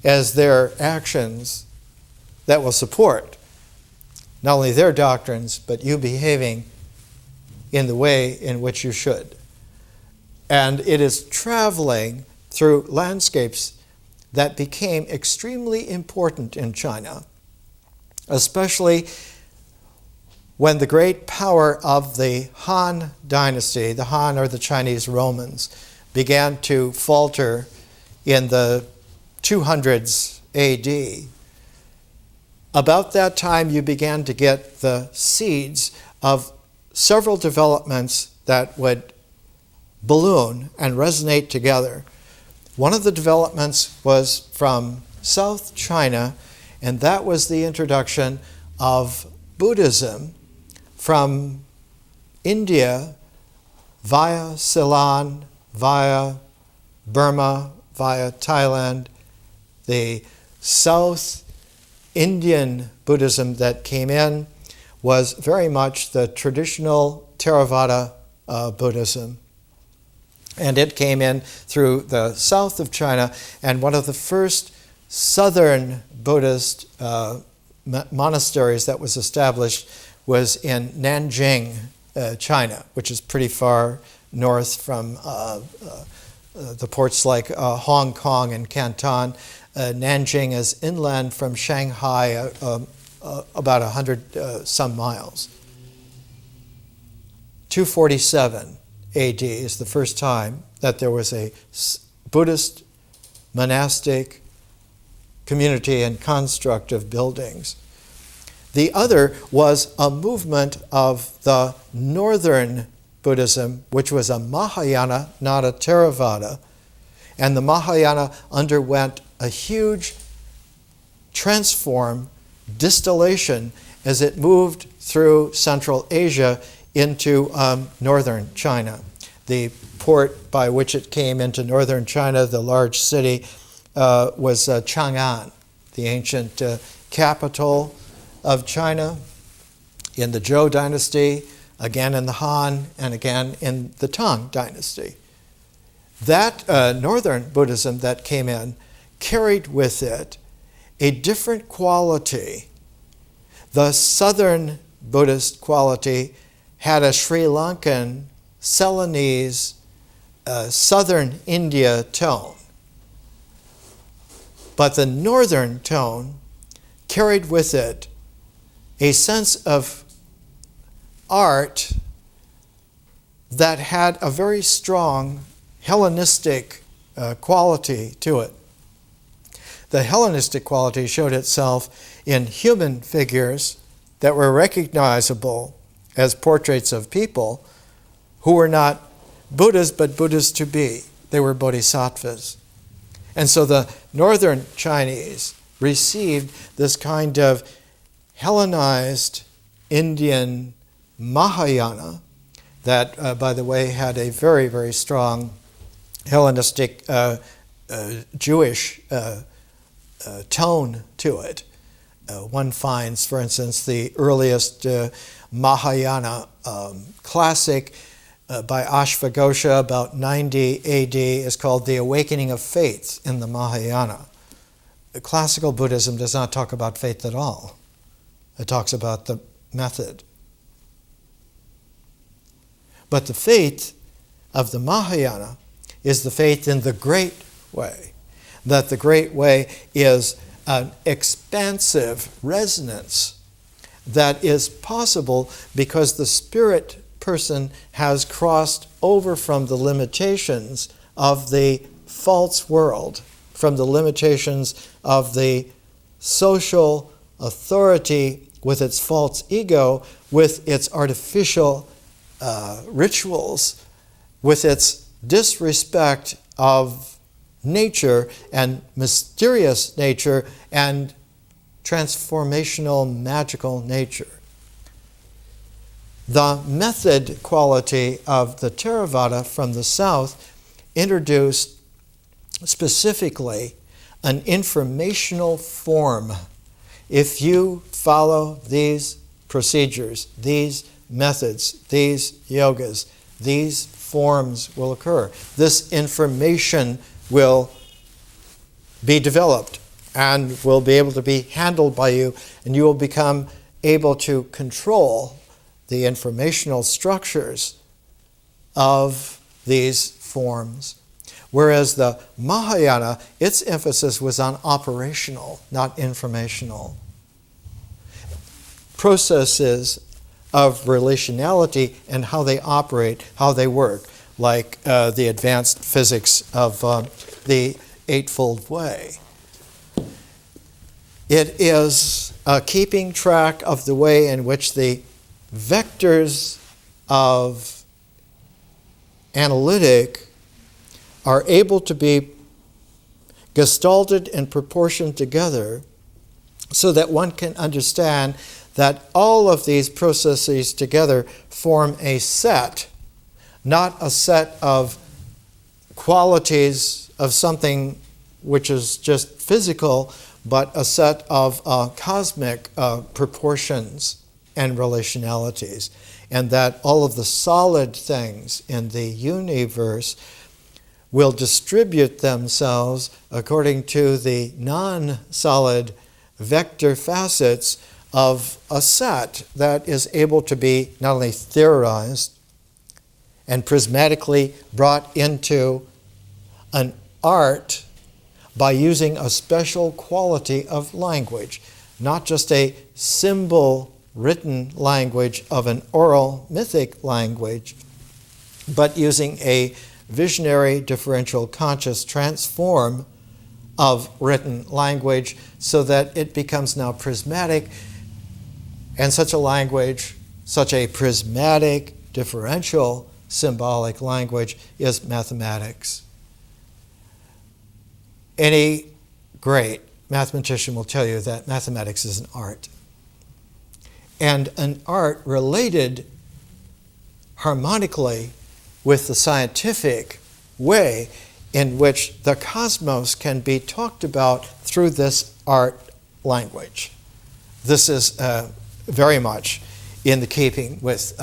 as their actions that will support not only their doctrines, but you behaving in the way in which you should. And it is traveling through landscapes that became extremely important in China, especially when the great power of the Han dynasty, the Han or the Chinese Romans, began to falter in the 200s AD. About that time, you began to get the seeds of several developments that would balloon and resonate together. One of the developments was from South China, and that was the introduction of Buddhism from India via Ceylon, via Burma, via Thailand. The South Indian Buddhism that came in was very much the traditional Theravada Buddhism. And it came in through the south of China, and one of the first southern Buddhist monasteries that was established was in Nanjing, China, which is pretty far north from the ports like Hong Kong and Canton. Nanjing is inland from Shanghai, about 100 some miles. 247 AD is the first time that there was a Buddhist monastic community and construct of buildings. The other was a movement of the northern Buddhism, which was a Mahayana, not a Theravada. And the Mahayana underwent a huge distillation as it moved through Central Asia into northern China. The port by which it came into northern China, the large city, was Chang'an, the ancient capital of China in the Zhou dynasty, again in the Han, and again in the Tang dynasty. That northern Buddhism that came in carried with it a different quality. The southern Buddhist quality had a Sri Lankan, Ceylonese, southern India tone. But the northern tone carried with it a sense of art that had a very strong Hellenistic quality to it. The Hellenistic quality showed itself in human figures that were recognizable as portraits of people who were not Buddhas, but Buddhas to be. They were bodhisattvas. And so the northern Chinese received this kind of Hellenized Indian Mahayana that, by the way, had a very, very strong Hellenistic Jewish tone to it. One finds, for instance, the earliest Mahayana classic by Ashvaghosha, about 90 AD, is called The Awakening of Faith in the Mahayana. Classical Buddhism does not talk about faith at all. It talks about the method. But the faith of the Mahayana is the faith in the Great Way. That the Great Way is an expansive resonance that is possible because the spirit person has crossed over from the limitations of the false world, from the limitations of the social authority with its false ego, with its artificial rituals, with its disrespect of nature and mysterious nature and transformational magical nature. The method quality of the Theravada from the south introduced specifically an informational form. If you follow these procedures, these methods, these yogas, these forms will occur. This information will be developed and will be able to be handled by you, and you will become able to control the informational structures of these forms. Whereas the Mahayana, its emphasis was on operational, not informational. Processes of relationality and how they operate, how they work, like the advanced physics of the Eightfold Way. It is keeping track of the way in which the vectors of analytic are able to be gestalted and proportioned together so that one can understand that all of these processes together form a set, not a set of qualities of something which is just physical, but a set of cosmic proportions and relationalities, and that all of the solid things in the universe will distribute themselves according to the non-solid vector facets of a set that is able to be not only theorized and prismatically brought into an art by using a special quality of language, not just a symbol written language of an oral mythic language, but using a visionary differential conscious transform of written language so that it becomes now prismatic, and such a language, such a prismatic differential symbolic language is mathematics. Any great mathematician will tell you that mathematics is an art. And an art related harmonically with the scientific way in which the cosmos can be talked about through this art language. this is very much in the keeping with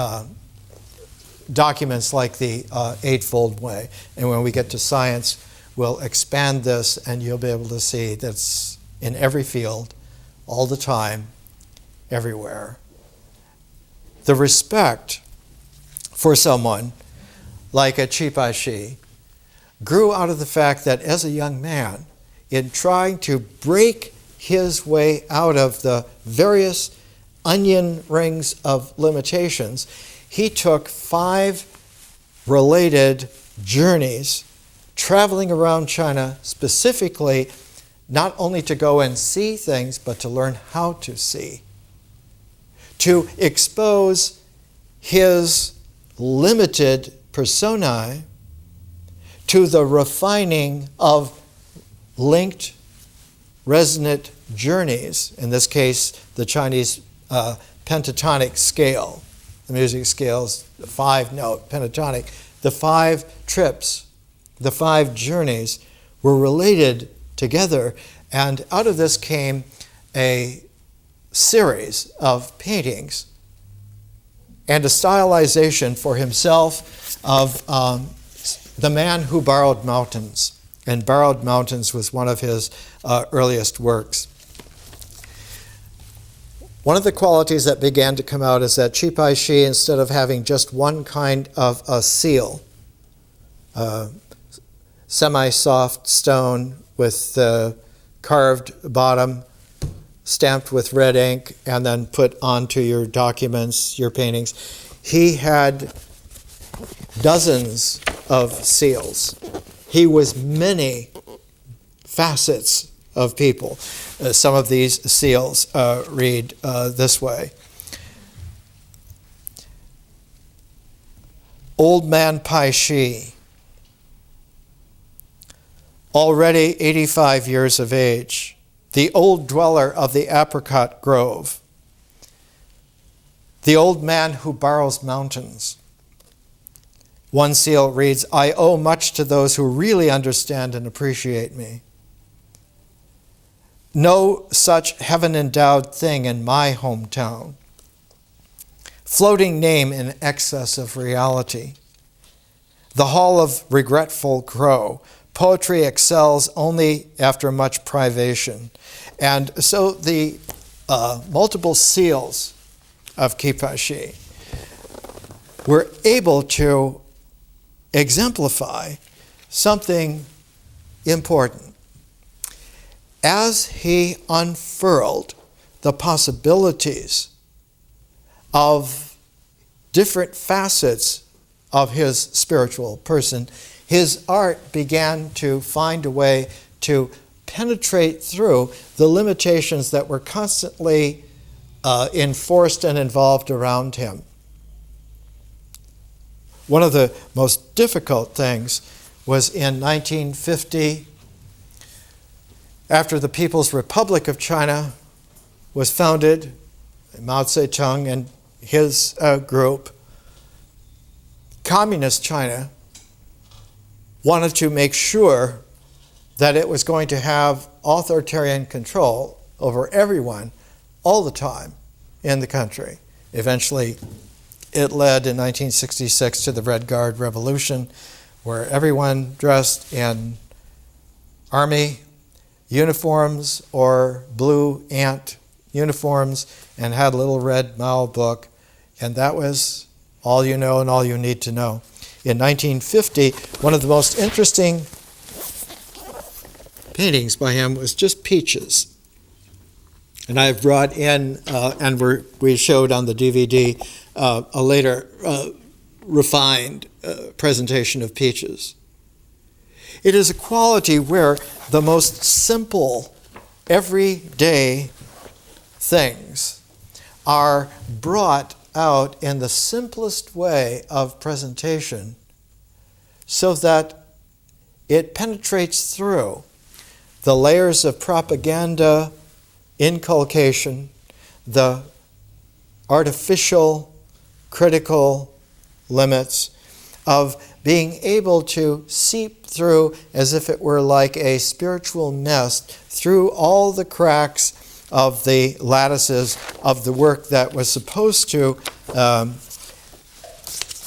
documents like the Eightfold Way. And when we get to science, we'll expand this, and you'll be able to see that's in every field, all the time, everywhere. The respect for someone like a Chipaishi grew out of the fact that as a young man, in trying to break his way out of the various onion rings of limitations, he took 5 related journeys traveling around China, specifically not only to go and see things, but to learn how to see, to expose his limited personae to the refining of linked, resonant journeys, in this case, the Chinese pentatonic scale. The music scale is 5-note pentatonic. The 5 trips, the 5 journeys were related together, and out of this came a series of paintings and a stylization for himself of the man who borrowed mountains. And Borrowed Mountains was one of his earliest works. One of the qualities that began to come out is that Chipaishi, instead of having just one kind of a seal, semi-soft stone with the carved bottom, stamped with red ink, and then put onto your documents, your paintings, he had dozens of seals. He was many facets of people. Some of these seals read this way. Old Man Pai-Shih, already 85 years of age, the old dweller of the apricot grove, the old man who borrows mountains. One seal reads, I owe much to those who really understand and appreciate me. No such heaven-endowed thing in my hometown. Floating name in excess of reality. The hall of regretful crow. Poetry excels only after much privation. And so the multiple seals of Chipaishi were able to exemplify something important. As he unfurled the possibilities of different facets of his spiritual person, his art began to find a way to penetrate through the limitations that were constantly enforced and involved around him. One of the most difficult things was in 1950, after the People's Republic of China was founded, Mao Zedong and his group, Communist China wanted to make sure that it was going to have authoritarian control over everyone all the time in the country. Eventually, it led in 1966 to the Red Guard Revolution, where everyone dressed in army uniforms or blue ant uniforms and had a little red Mao book, and that was all you know and all you need to know. In 1950, one of the most interesting paintings by him was just peaches. And I've brought in, and we showed on the DVD, a later refined presentation of peaches. It is a quality where the most simple, everyday things are brought out in the simplest way of presentation so that it penetrates through the layers of propaganda, inculcation, the artificial, critical limits of being able to seep through as if it were like a spiritual mist through all the cracks of the lattices of the work that was supposed to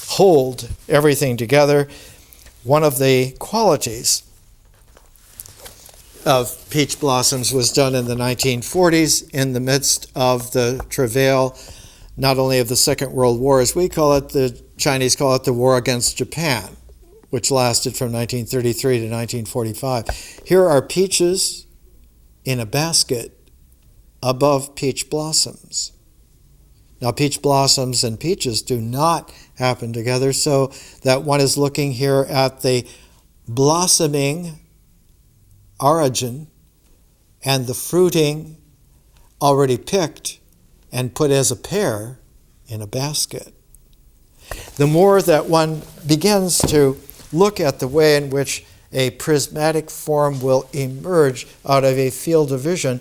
hold everything together. One of the qualities of peach blossoms was done in the 1940s in the midst of the travail, not only of the Second World War, as we call it, the Chinese call it the War against Japan, which lasted from 1933 to 1945. Here are peaches in a basket above peach blossoms. Now, peach blossoms and peaches do not happen together, so that one is looking here at the blossoming origin and the fruiting already picked and put as a pair in a basket. The more that one begins to look at the way in which a prismatic form will emerge out of a field of vision,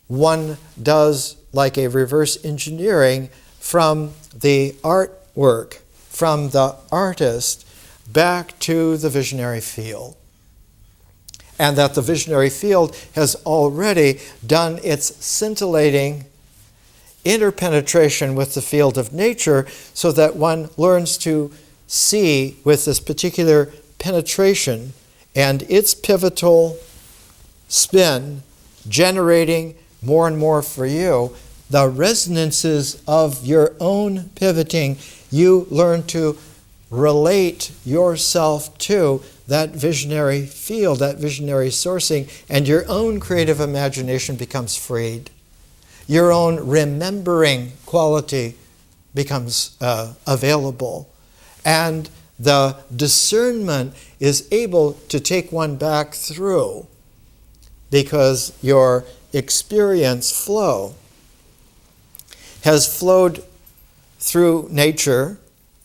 one does like a reverse engineering from the artwork, from the artist, back to the visionary field. And that the visionary field has already done its scintillating interpenetration with the field of nature, so that one learns to see with this particular penetration and its pivotal spin generating more and more for you the resonances of your own pivoting. You learn to relate yourself to that visionary field, that visionary sourcing, and your own creative imagination becomes freed. Your own remembering quality becomes available. And the discernment is able to take one back through, because your experience flow has flowed through nature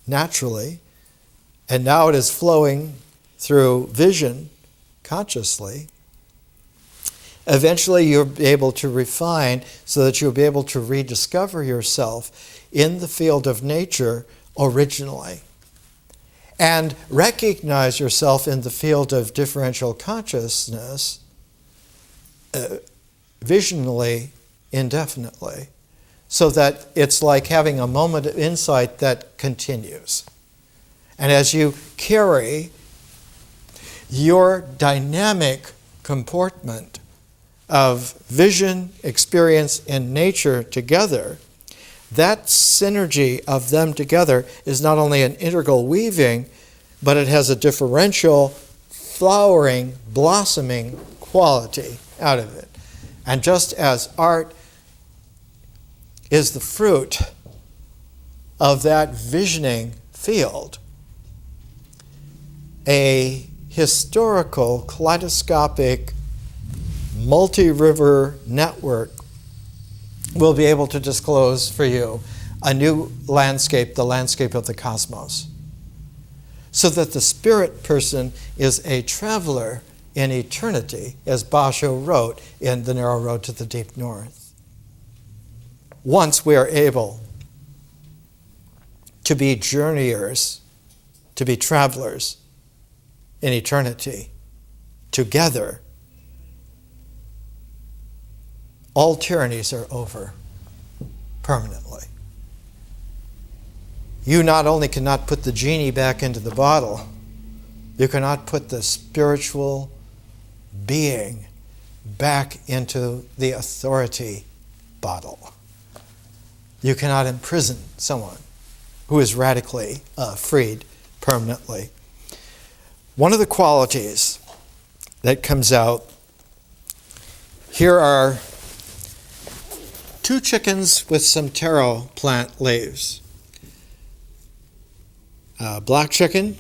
naturally, and now it is flowing through vision consciously. Eventually you'll be able to refine so that you'll be able to rediscover yourself in the field of nature originally, and recognize yourself in the field of differential consciousness visionally, indefinitely, so that it's like having a moment of insight that continues. And as you carry your dynamic comportment of vision, experience, and nature together, that synergy of them together is not only an integral weaving, but it has a differential, flowering, blossoming quality out of it. And just as art is the fruit of that visioning field, a historical, kaleidoscopic, multi-river network will be able to disclose for you a new landscape, the landscape of the cosmos. So that the spirit person is a traveler in eternity, as Basho wrote in The Narrow Road to the Deep North. Once we are able to be journeyers, to be travelers in eternity, together, all tyrannies are over permanently. You not only cannot put the genie back into the bottle, you cannot put the spiritual being back into the authority bottle. You cannot imprison someone who is radically freed permanently. One of the qualities that comes out, here are 2 chickens with some taro plant leaves. Black chicken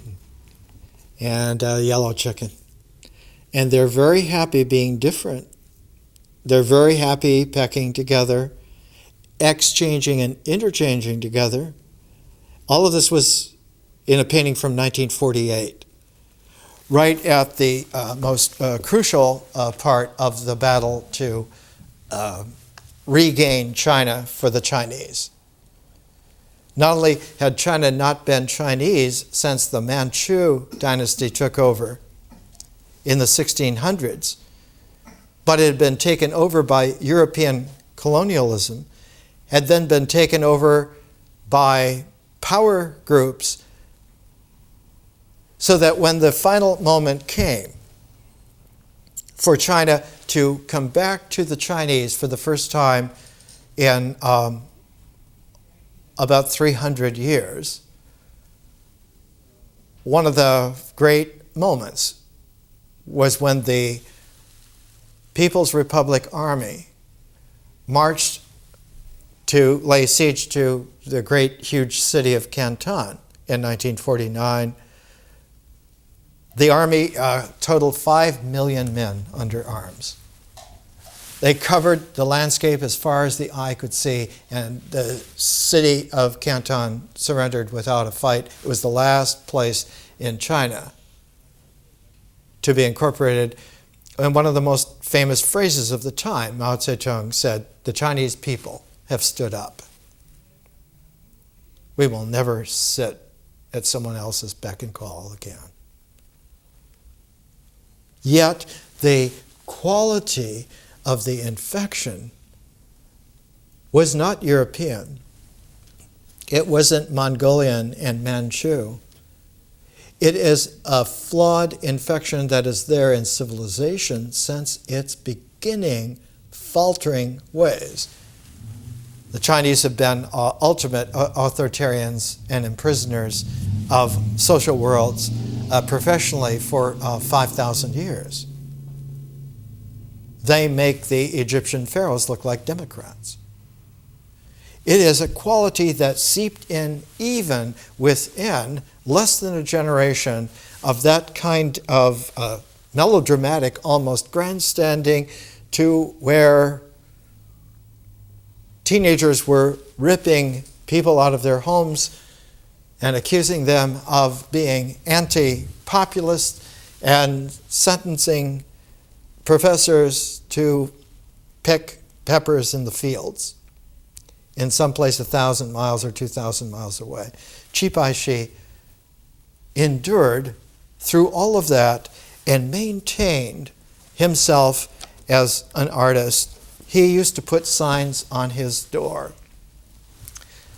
and a yellow chicken. And they're very happy being different. They're very happy pecking together, exchanging and interchanging together. All of this was in a painting from 1948, right at the most crucial part of the battle to regain China for the Chinese. Not only had China not been Chinese since the Manchu dynasty took over in the 1600s, but it had been taken over by European colonialism, had then been taken over by power groups, so that when the final moment came for China to come back to the Chinese for the first time in about 300 years, one of the great moments was when the People's Republic Army marched to lay siege to the great huge city of Canton in 1949. The army totaled 5 million men under arms. They covered the landscape as far as the eye could see, and the city of Canton surrendered without a fight. It was the last place in China to be incorporated. And one of the most famous phrases of the time, Mao Zedong said, "The Chinese people have stood up. We will never sit at someone else's beck and call again." Yet the quality of the infection was not European. It wasn't Mongolian and Manchu. It is a flawed infection that is there in civilization since its beginning, faltering ways. The Chinese have been ultimate authoritarians and imprisoners of social worlds professionally for 5,000 years. They make the Egyptian pharaohs look like democrats. It is a quality that seeped in even within less than a generation of that kind of melodramatic, almost grandstanding, to where teenagers were ripping people out of their homes and accusing them of being anti-populist and sentencing professors to pick peppers in the fields in some place 1,000 miles or 2,000 miles away. Chipaishi endured through all of that and maintained himself as an artist. He used to put signs on his door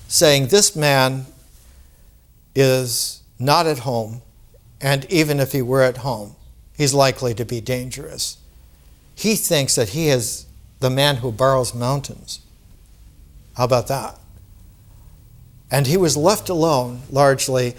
saying, "This man is not at home, and even if he were at home, he's likely to be dangerous. He thinks that he is the man who borrows mountains." How about that? And he was left alone, largely,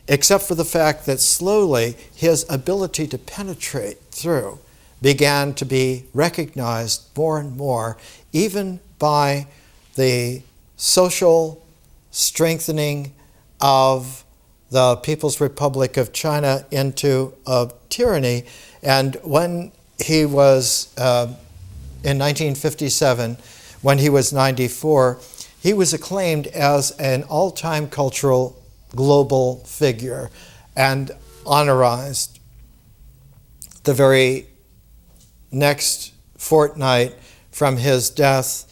except for the fact that slowly his ability to penetrate through began to be recognized more and more, even by the social strengthening of the People's Republic of China into a tyranny. And when he was, in 1957, when he was 94, he was acclaimed as an all-time cultural global figure and honorized. The very next fortnight from his death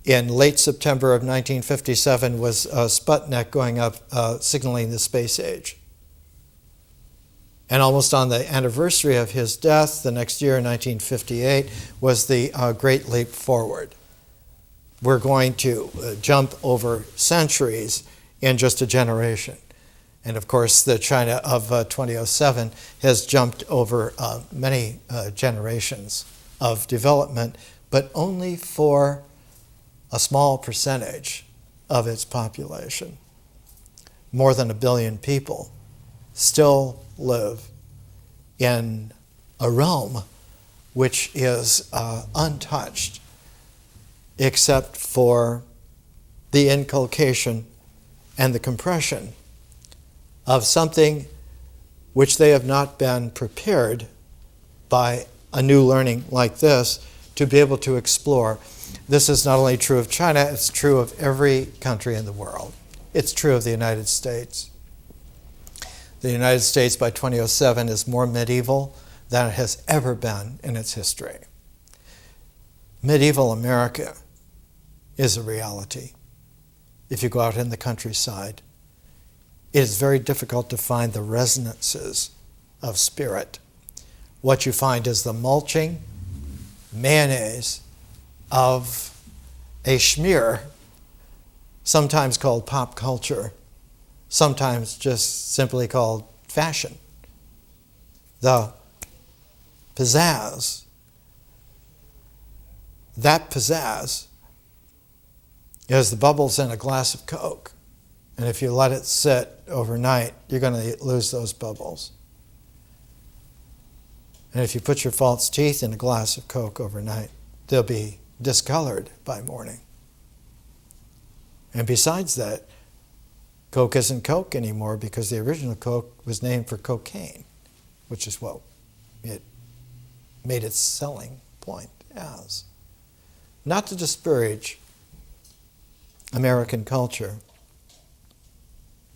in late September of 1957 was Sputnik going up, signaling the space age. And almost on the anniversary of his death, the next year, 1958, was the Great Leap Forward. We're going to jump over centuries in just a generation. And of course, the China of 2007 has jumped over many generations of development, but only for a small percentage of its population. More than 1 billion people still live in a realm which is untouched, except for the inculcation and the compression of something which they have not been prepared by a new learning like this to be able to explore. This is not only true of China, it's true of every country in the world. It's true of the United States. The United States by 2007 is more medieval than it has ever been in its history. Medieval America is a reality. If you go out in the countryside, it is very difficult to find the resonances of spirit what you find is the mulching mayonnaise of a schmear, sometimes called pop culture, sometimes just simply called fashion. The pizzazz, that pizzazz is the bubbles in a glass of Coke. And if you let it sit overnight, you're going to lose those bubbles. And if you put your false teeth in a glass of Coke overnight, they'll be discolored by morning. And besides that, Coke isn't Coke anymore because the original Coke was named for cocaine, which is what it made its selling point as. Not to disparage American culture,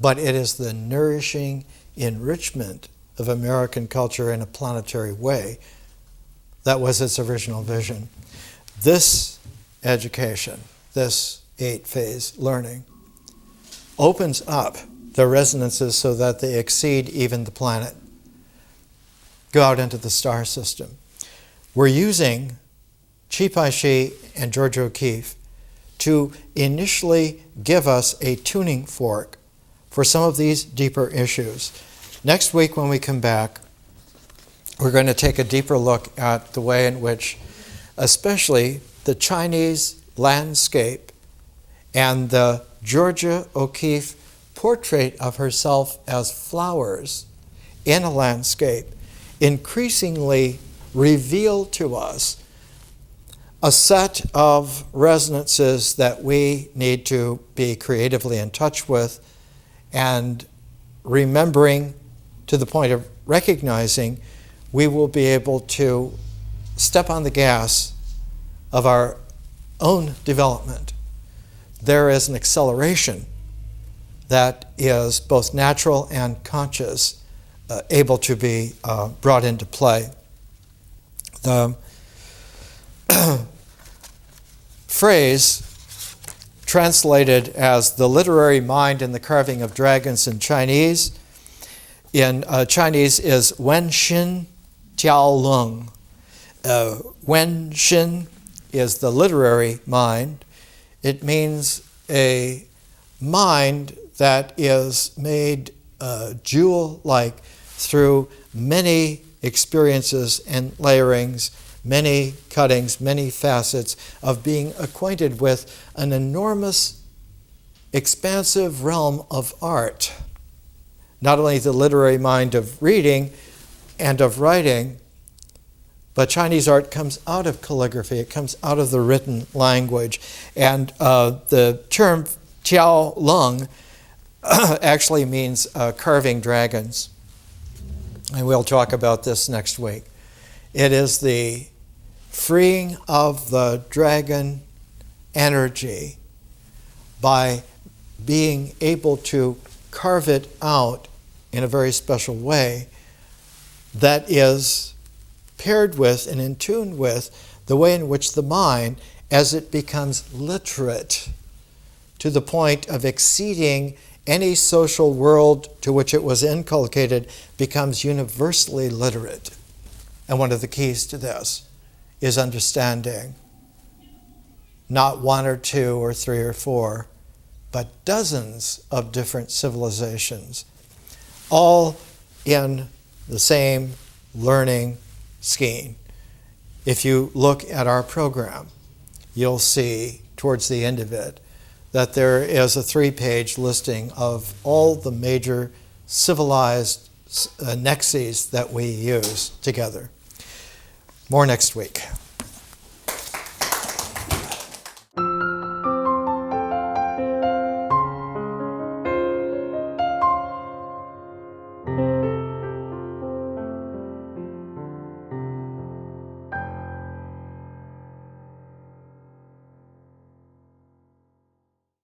but it is the nourishing enrichment of American culture in a planetary way that was its original vision. This education, this 8-phase learning, opens up the resonances so that they exceed even the planet, go out into the star system. We're using Chipaishi and George O'Keeffe to initially give us a tuning fork for some of these deeper issues. Next week when we come back, we're going to take a deeper look at the way in which, especially the Chinese landscape and the Georgia O'Keeffe portrait of herself as flowers in a landscape, increasingly reveal to us a set of resonances that we need to be creatively in touch with and remembering to the point of recognizing we will be able to step on the gas of our own development. There is an acceleration that is both natural and conscious, able to be brought into play. The phrase translated as the literary mind in the carving of dragons in Chinese is Wen Xin Jiao Lung. Wen Xin is the literary mind. It means a mind that is made jewel-like through many experiences and layerings, many cuttings, many facets of being acquainted with an enormous, expansive realm of art. Not only the literary mind of reading and of writing, but Chinese art comes out of calligraphy. It comes out of the written language. And the term Jiao Lung actually means carving dragons. And we'll talk about this next week. It is the freeing of the dragon energy by being able to carve it out in a very special way that is paired with and in tune with the way in which the mind, as it becomes literate to the point of exceeding any social world to which it was inculcated, becomes universally literate. And one of the keys to this is understanding not one or two or three or four, but dozens of different civilizations, all in the same learning scheme. If you look at our program, you'll see towards the end of it that there is a 3-page listing of all the major civilized nexes that we use together. More next week.